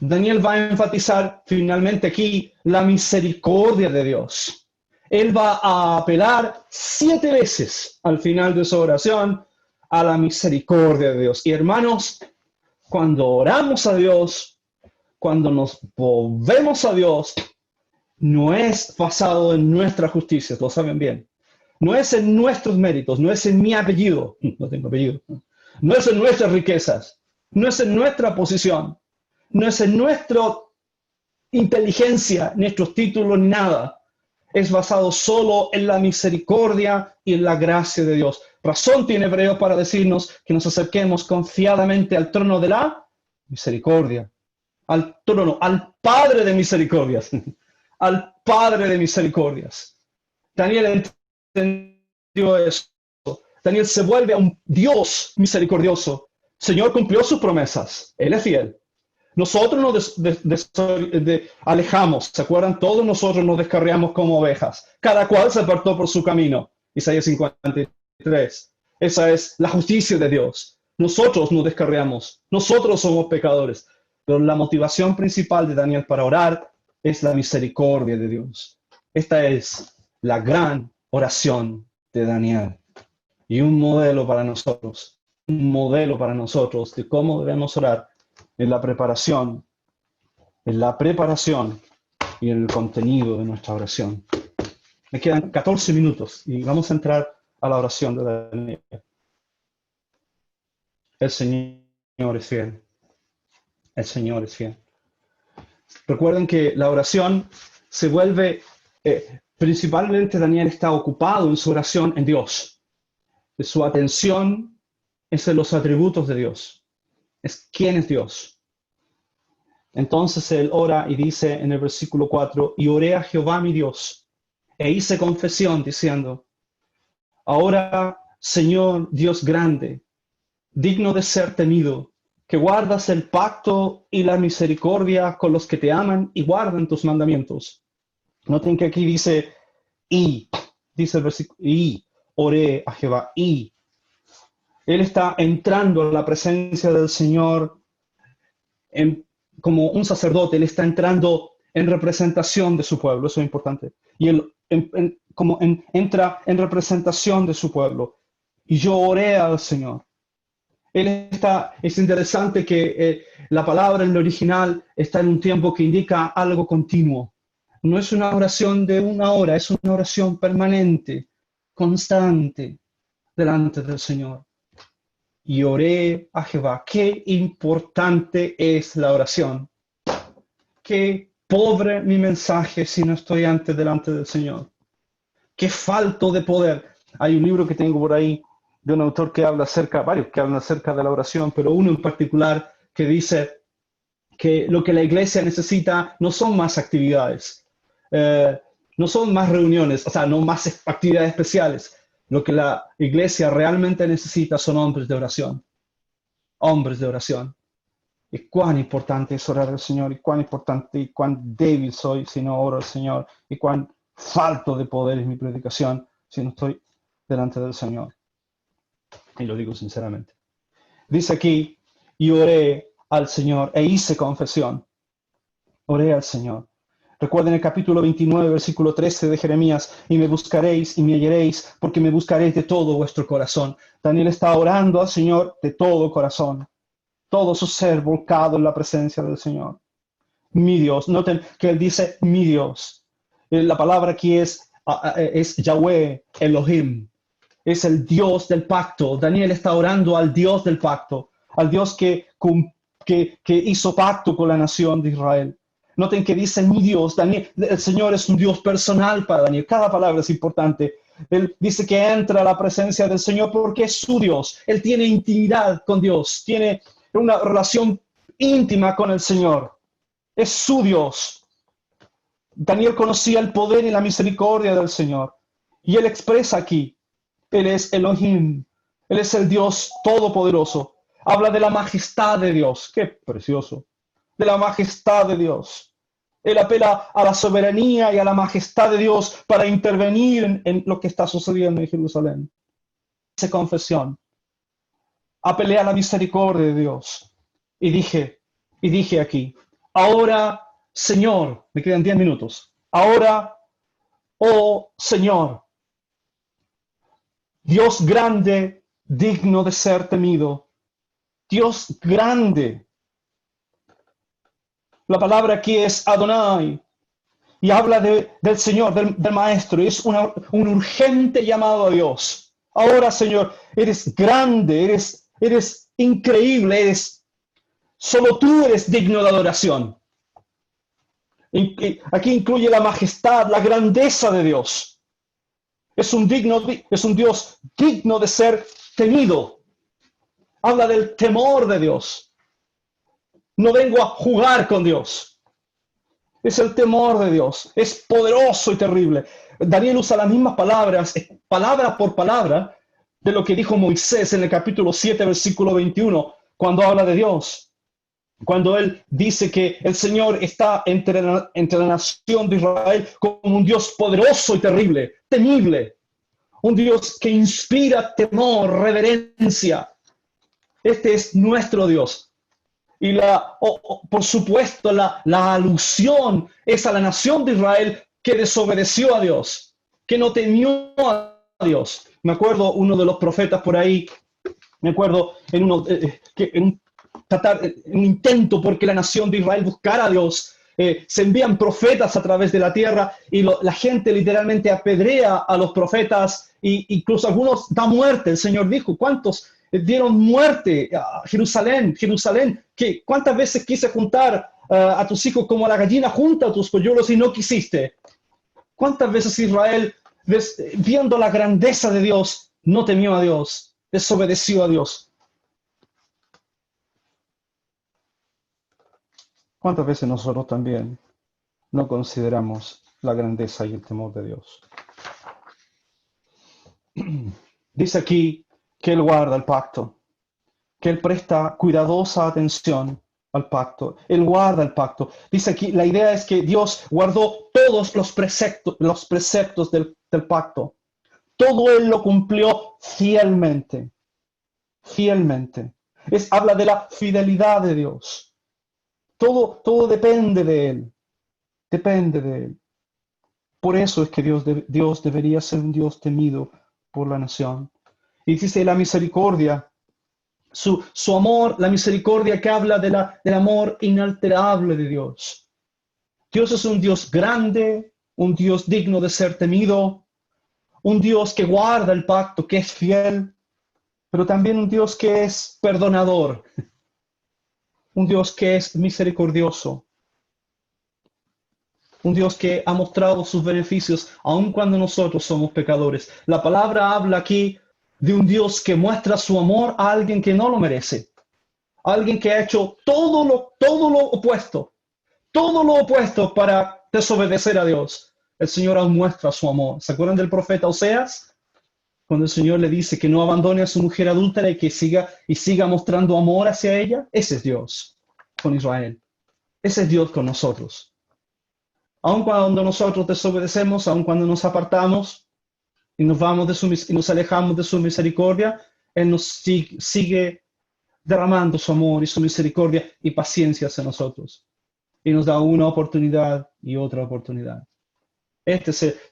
Daniel va a enfatizar finalmente aquí la misericordia de Dios. Él va a apelar 7 veces al final de su oración a la misericordia de Dios. Y hermanos, cuando oramos a Dios, cuando nos volvemos a Dios, no es basado en nuestra justicia, lo saben bien. No es en nuestros méritos, no es en mi apellido, no tengo apellido, no es en nuestras riquezas, no es en nuestra posición, no es en nuestra inteligencia, nuestros títulos, ni nada. Es basado solo en la misericordia y en la gracia de Dios. Razón tiene Hebreos para decirnos que nos acerquemos confiadamente al trono de la misericordia, al trono, al Padre de misericordias, al Padre de misericordias. Daniel entendió eso. Daniel se vuelve a un Dios misericordioso. Señor cumplió sus promesas. Él es fiel. Nosotros nos alejamos, ¿se acuerdan? Todos nosotros nos descarriamos como ovejas. Cada cual se apartó por su camino. Isaías 53. Esa es la justicia de Dios. Nosotros nos descarriamos. Nosotros somos pecadores. Pero la motivación principal de Daniel para orar es la misericordia de Dios. Esta es la gran oración de Daniel. Y un modelo para nosotros. Un modelo para nosotros de cómo debemos orar en la preparación y en el contenido de nuestra oración. Me quedan 14 minutos y vamos a entrar a la oración de Daniel. El Señor es fiel. El Señor es fiel. Recuerden que la oración se vuelve, principalmente Daniel está ocupado en su oración en Dios. Su atención es en los atributos de Dios. Es quién es Dios. Entonces él ora y dice en el versículo 4, y oré a Jehová mi Dios, e hice confesión diciendo, ahora, Señor Dios grande, digno de ser temido, que guardas el pacto y la misericordia con los que te aman y guardan tus mandamientos. Noten que aquí dice el versículo, y oré a Jehová, y él está entrando a la presencia del Señor como un sacerdote. Él está entrando en representación de su pueblo, eso es importante. Y él entra en representación de su pueblo. Y yo oré al Señor. Es interesante que la palabra en el original está en un tiempo que indica algo continuo. No es una oración de una hora, es una oración permanente, constante, delante del Señor. Y oré a Jehová. Qué importante es la oración. Qué pobre mi mensaje si no estoy delante del Señor. Qué falto de poder. Hay un libro que tengo por ahí de un autor que habla varios que hablan acerca de la oración, pero uno en particular que dice que lo que la iglesia necesita no son más actividades, no son más reuniones, o sea, no más actividades especiales. Lo que la iglesia realmente necesita son hombres de oración. Hombres de oración. Y cuán importante es orar al Señor, y cuán importante y cuán débil soy si no oro al Señor, y cuán falto de poder es mi predicación si no estoy delante del Señor. Y lo digo sinceramente. Dice aquí, y oré al Señor e hice confesión. Oré al Señor. Recuerden el capítulo 29, versículo 13 de Jeremías, y me buscaréis y me hallaréis, porque me buscaréis de todo vuestro corazón. Daniel está orando al Señor de todo corazón. Todo su ser volcado en la presencia del Señor. Mi Dios. Noten que él dice mi Dios. La palabra aquí es Yahweh, Elohim. Es el Dios del pacto. Daniel está orando al Dios del pacto, al Dios que hizo pacto con la nación de Israel. Noten que dice mi Dios. Daniel, el Señor es un Dios personal para Daniel. Cada palabra es importante. Él dice que entra a la presencia del Señor porque es su Dios. Él tiene intimidad con Dios. Tiene una relación íntima con el Señor. Es su Dios. Daniel conocía el poder y la misericordia del Señor. Y él expresa aquí, él es Elohim. Él es el Dios todopoderoso. Habla de la majestad de Dios. Qué precioso. De la majestad de Dios. Él apela a la soberanía y a la majestad de Dios para intervenir en lo que está sucediendo en Jerusalén. Esa confesión. Apelé a la misericordia de Dios. Y dije aquí, Ahora, Señor, me quedan 10 minutos. Ahora, oh Señor, Dios grande, digno de ser temido, Dios grande. La palabra aquí es Adonai y habla del Señor, del Maestro. Es un urgente llamado a Dios. Ahora, Señor, eres grande, eres increíble, solo tú eres digno de adoración. Aquí incluye la majestad, la grandeza de Dios. Es un Dios digno de ser temido. Habla del temor de Dios. No vengo a jugar con Dios. Es el temor de Dios. Es poderoso y terrible. Daniel usa las mismas palabras, palabra por palabra, de lo que dijo Moisés en el capítulo 7, versículo 21, cuando habla de Dios. Cuando él dice que el Señor está entre la nación de Israel como un Dios poderoso y terrible, temible. Un Dios que inspira temor, reverencia. Este es nuestro Dios. Y por supuesto, la alusión es a la nación de Israel que desobedeció a Dios, que no temió a Dios. Me acuerdo uno de los profetas por ahí, me acuerdo en un intento porque la nación de Israel buscara a Dios. Se envían profetas a través de la tierra y la gente literalmente apedrea a los profetas e incluso algunos da muerte. El Señor dijo, ¿cuántos dieron muerte a Jerusalén? Jerusalén, ¿cuántas veces quise juntar a tus hijos como la gallina junta a tus polluelos y no quisiste? ¿Cuántas veces Israel, viendo la grandeza de Dios, no temió a Dios, desobedeció a Dios? ¿Cuántas veces nosotros también no consideramos la grandeza y el temor de Dios? Dice aquí que Él guarda el pacto, que Él presta cuidadosa atención al pacto. Él guarda el pacto. Dice aquí, la idea es que Dios guardó todos los preceptos del pacto. Todo Él lo cumplió fielmente. Fielmente. Habla de la fidelidad de Dios. Todo depende de Él. Depende de Él. Por eso es que Dios debería ser un Dios temido por la nación. Y dice la misericordia, su amor, la misericordia que habla del amor inalterable de Dios. Dios es un Dios grande, un Dios digno de ser temido, un Dios que guarda el pacto, que es fiel, pero también un Dios que es perdonador, un Dios que es misericordioso. Un Dios que ha mostrado sus beneficios aun cuando nosotros somos pecadores. La palabra habla aquí de un Dios que muestra su amor a alguien que no lo merece. A alguien que ha hecho todo lo opuesto para desobedecer a Dios. El Señor aún muestra su amor. ¿Se acuerdan del profeta Oseas? Cuando el Señor le dice que no abandone a su mujer adúltera y que siga mostrando amor hacia ella. Ese es Dios con Israel. Ese es Dios con nosotros. Aun cuando nosotros desobedecemos, aun cuando nos apartamos y nos alejamos de su misericordia, Él nos sigue derramando su amor y su misericordia y paciencia hacia nosotros. Y nos da una oportunidad y otra oportunidad.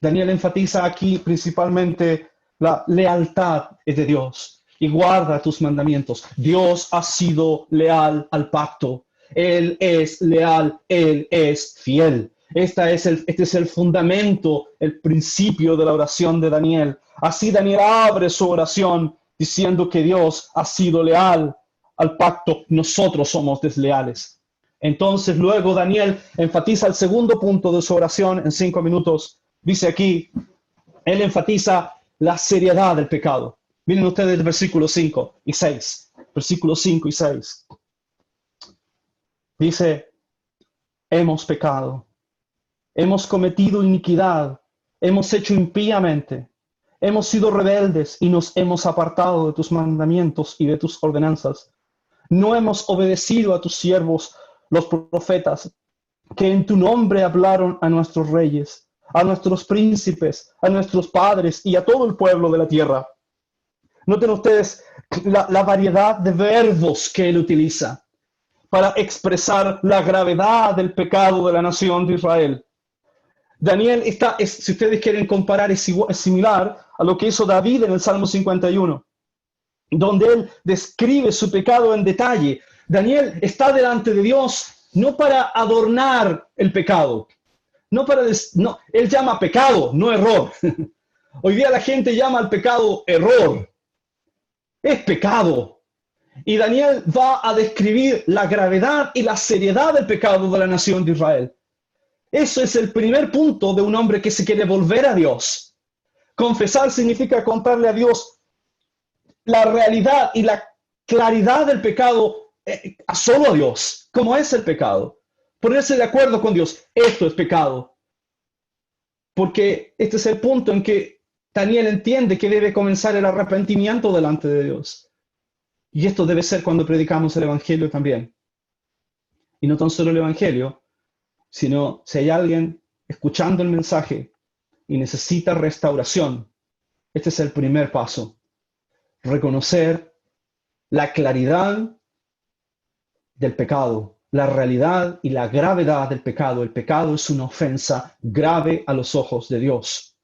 Daniel enfatiza aquí principalmente la lealtad de Dios y guarda tus mandamientos. Dios ha sido leal al pacto. Él es leal, Él es fiel. Este es el fundamento, el principio de la oración de Daniel. Así Daniel abre su oración diciendo que Dios ha sido leal al pacto, nosotros somos desleales. Entonces luego Daniel enfatiza el segundo punto de su oración en 5 minutos. Dice aquí, él enfatiza la seriedad del pecado. Miren ustedes el versículo 5 y 6. Versículos 5 y 6. Dice, hemos pecado. Hemos cometido iniquidad, hemos hecho impíamente, hemos sido rebeldes y nos hemos apartado de tus mandamientos y de tus ordenanzas. No hemos obedecido a tus siervos, los profetas, que en tu nombre hablaron a nuestros reyes, a nuestros príncipes, a nuestros padres y a todo el pueblo de la tierra. Noten ustedes la variedad de verbos que él utiliza. para expresar la gravedad del pecado de la nación de Israel. Daniel si ustedes quieren comparar, es similar a lo que hizo David en el Salmo 51, donde él describe su pecado en detalle. Daniel está delante de Dios no para adornar el pecado, él llama pecado, no error. Hoy día la gente llama al pecado error. Es pecado. Y Daniel va a describir la gravedad y la seriedad del pecado de la nación de Israel. Eso es el primer punto de un hombre que se quiere volver a Dios. Confesar significa contarle a Dios la realidad y la claridad del pecado solo a Dios. ¿Cómo es el pecado? Ponerse de acuerdo con Dios. Esto es pecado. Porque este es el punto en que Daniel entiende que debe comenzar el arrepentimiento delante de Dios. Y esto debe ser cuando predicamos el Evangelio también. Y no tan solo el Evangelio, sino si hay alguien escuchando el mensaje y necesita restauración, este es el primer paso. Reconocer la claridad del pecado, la realidad y la gravedad del pecado. El pecado es una ofensa grave a los ojos de Dios.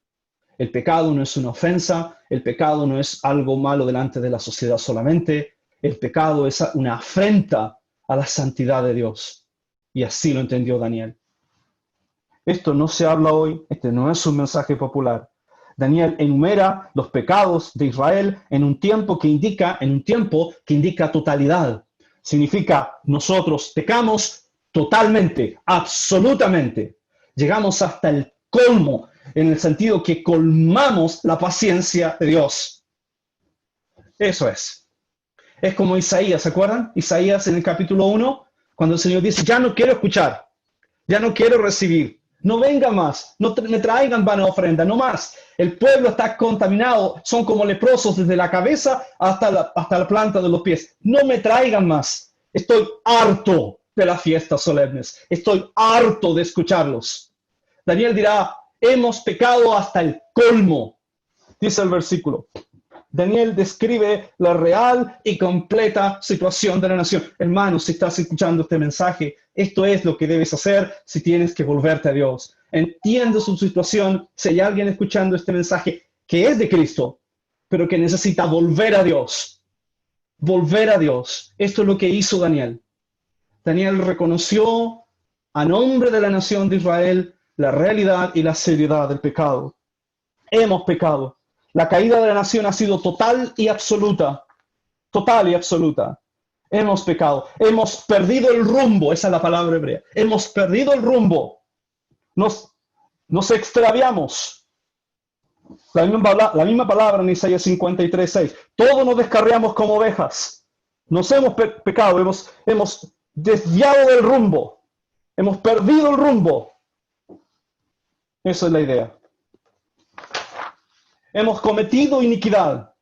El pecado no es una ofensa, el pecado no es algo malo delante de la sociedad solamente. El pecado es una afrenta a la santidad de Dios. Y así lo entendió Daniel. Esto no se habla hoy, este no es un mensaje popular. Daniel enumera los pecados de Israel en un tiempo que indica totalidad. Significa, nosotros pecamos totalmente, absolutamente. Llegamos hasta el colmo, en el sentido que colmamos la paciencia de Dios. Eso es. Es como Isaías, ¿se acuerdan? Isaías en el capítulo 1, cuando el Señor dice, ya no quiero escuchar, ya no quiero recibir. No venga más, no me traigan vana ofrenda, no más. El pueblo está contaminado, son como leprosos desde la cabeza hasta la planta de los pies. No me traigan más. Estoy harto de las fiestas solemnes. Estoy harto de escucharlos. Daniel dirá, hemos pecado hasta el colmo, dice el versículo. Daniel describe la real y completa situación de la nación. Hermano, si estás escuchando este mensaje, esto es lo que debes hacer si tienes que volverte a Dios. Entiendo su situación. Si hay alguien escuchando este mensaje que es de Cristo, pero que necesita volver a Dios. Volver a Dios. Esto es lo que hizo Daniel. Daniel reconoció a nombre de la nación de Israel la realidad y la seriedad del pecado. Hemos pecado. La caída de la nación ha sido total y absoluta. Total y absoluta. Hemos pecado. Hemos perdido el rumbo. Esa es la palabra hebrea. Hemos perdido el rumbo. Nos extraviamos. La misma palabra en Isaías 53:6. Todos nos descarriamos como ovejas. Nos hemos pecado. Hemos desviado del rumbo. Hemos perdido el rumbo. Esa es la idea. Hemos cometido iniquidad.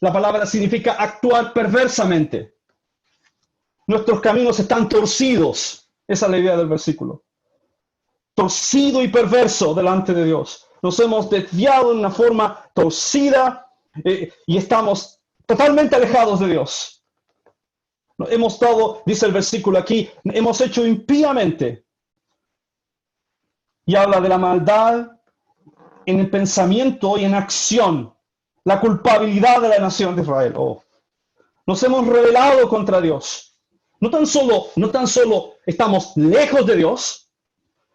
La palabra significa actuar perversamente. Nuestros caminos están torcidos. Esa es la idea del versículo. Torcido y perverso delante de Dios. Nos hemos desviado en una forma torcida y estamos totalmente alejados de Dios. Hemos estado, dice el versículo aquí, hemos hecho impíamente. Y habla de la maldad en el pensamiento y en acción, la culpabilidad de la nación de Israel. Nos hemos rebelado contra Dios. No tan solo estamos lejos de Dios,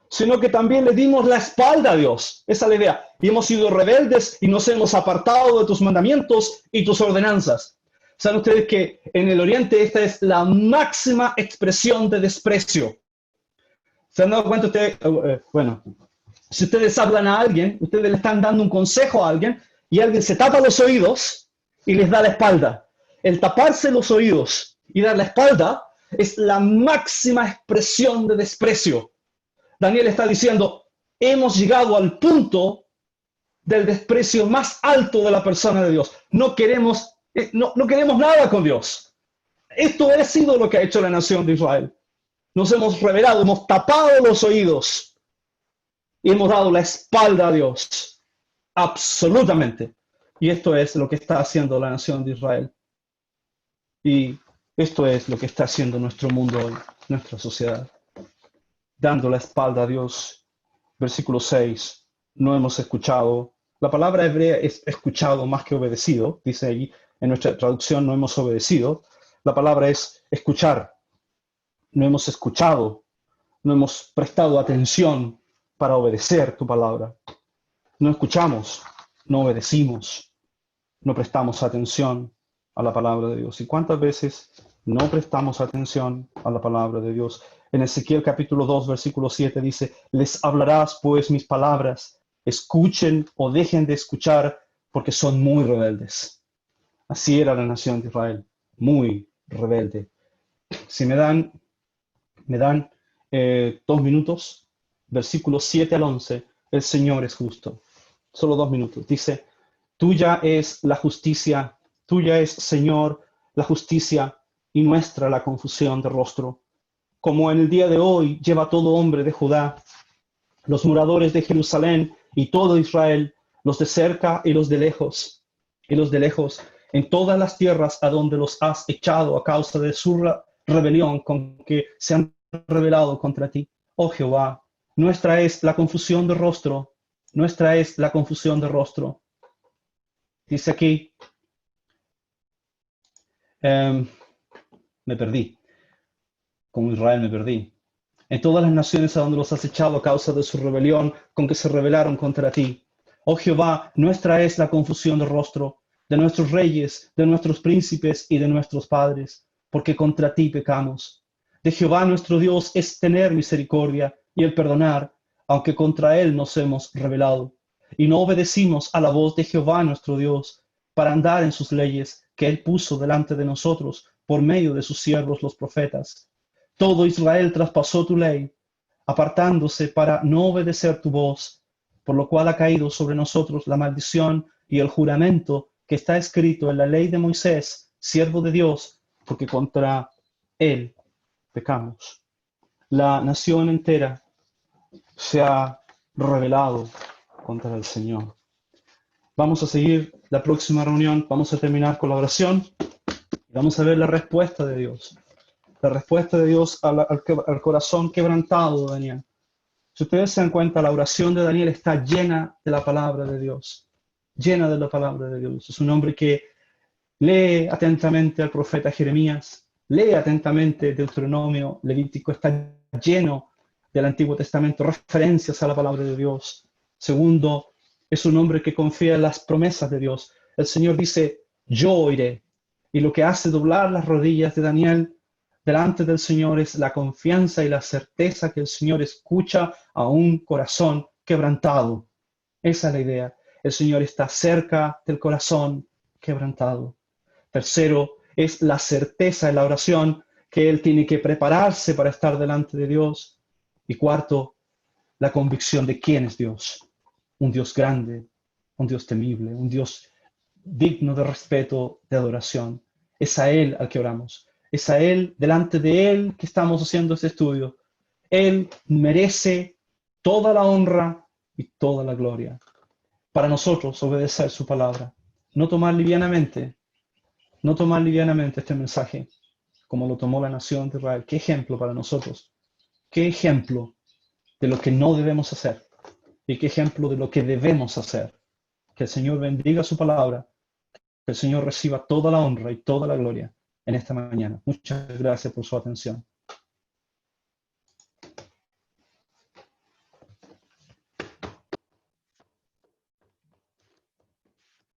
sino que también le dimos la espalda a Dios. Esa es la idea. Y hemos sido rebeldes y nos hemos apartado de tus mandamientos y tus ordenanzas. Saben ustedes que en el Oriente esta es la máxima expresión de desprecio. ¿Se han dado cuenta ustedes? Si ustedes hablan a alguien, ustedes le están dando un consejo a alguien y alguien se tapa los oídos y les da la espalda. El taparse los oídos y dar la espalda es la máxima expresión de desprecio. Daniel está diciendo, hemos llegado al punto del desprecio más alto de la persona de Dios. No queremos nada con Dios. Esto ha sido lo que ha hecho la nación de Israel. Nos hemos rebelado, hemos tapado los oídos. Y hemos dado la espalda a Dios. Absolutamente. Y esto es lo que está haciendo la nación de Israel. Y Esto es lo que está haciendo nuestro mundo hoy, nuestra sociedad. Dando la espalda a Dios. Versículo 6. No hemos escuchado. La palabra hebrea es escuchado más que obedecido. Dice ahí en nuestra traducción, no hemos obedecido. La palabra es escuchar. No hemos escuchado. No hemos prestado atención para obedecer tu palabra. No escuchamos, no obedecimos, no prestamos atención a la palabra de Dios. ¿Y cuántas veces no prestamos atención a la palabra de Dios? En Ezequiel capítulo 2, versículo 7 dice, les hablarás pues mis palabras, escuchen o dejen de escuchar porque son muy rebeldes. Así era la nación de Israel, muy rebelde. Si me dan 2 minutos, versículos 7 al 11, el Señor es justo. Solo 2 minutos. Dice, tuya es la justicia, tuya es, Señor, la justicia y nuestra la confusión de rostro. Como en el día de hoy lleva todo hombre de Judá, los moradores de Jerusalén y todo Israel, los de cerca y los de lejos, en todas las tierras a donde los has echado a causa de su rebelión con que se han rebelado contra ti. Oh Jehová, nuestra es la confusión de rostro, nuestra es la confusión de rostro. Dice aquí, me perdí, como Israel me perdí. En todas las naciones a donde los has echado a causa de su rebelión con que se rebelaron contra ti. Oh Jehová, nuestra es la confusión de rostro, de nuestros reyes, de nuestros príncipes y de nuestros padres, porque contra ti pecamos. De Jehová nuestro Dios es tener misericordia y el perdonar, aunque contra él nos hemos rebelado. Y no obedecimos a la voz de Jehová nuestro Dios, para andar en sus leyes que él puso delante de nosotros por medio de sus siervos los profetas. Todo Israel traspasó tu ley, apartándose para no obedecer tu voz, por lo cual ha caído sobre nosotros la maldición y el juramento que está escrito en la ley de Moisés, siervo de Dios, porque contra él pecamos. La nación entera se ha rebelado contra el Señor. Vamos a seguir la próxima reunión, vamos a terminar con la oración y vamos a ver la respuesta de Dios. La respuesta de Dios al corazón quebrantado de Daniel. Si ustedes se dan cuenta, la oración de Daniel está llena de la palabra de Dios. Llena de la palabra de Dios. Es un hombre que lee atentamente al profeta Jeremías, lee atentamente Deuteronomio, Levítico, está lleno del Antiguo Testamento, referencias a la palabra de Dios. Segundo, es un hombre que confía en las promesas de Dios. El Señor dice, yo oiré. Y lo que hace doblar las rodillas de Daniel delante del Señor es la confianza y la certeza que el Señor escucha a un corazón quebrantado. Esa es la idea. El Señor está cerca del corazón quebrantado. Tercero, es la certeza en la oración que Él tiene que prepararse para estar delante de Dios. Y cuarto, la convicción de quién es Dios. Un Dios grande, un Dios temible, un Dios digno de respeto, de adoración. Es a Él al que oramos. Es a Él, delante de Él, que estamos haciendo este estudio. Él merece toda la honra y toda la gloria. Para nosotros, obedecer su palabra. No tomar livianamente este mensaje, como lo tomó la nación de Israel. Qué ejemplo para nosotros. Qué ejemplo de lo que no debemos hacer. Y qué ejemplo de lo que debemos hacer. Que el Señor bendiga su palabra. Que el Señor reciba toda la honra y toda la gloria en esta mañana. Muchas gracias por su atención.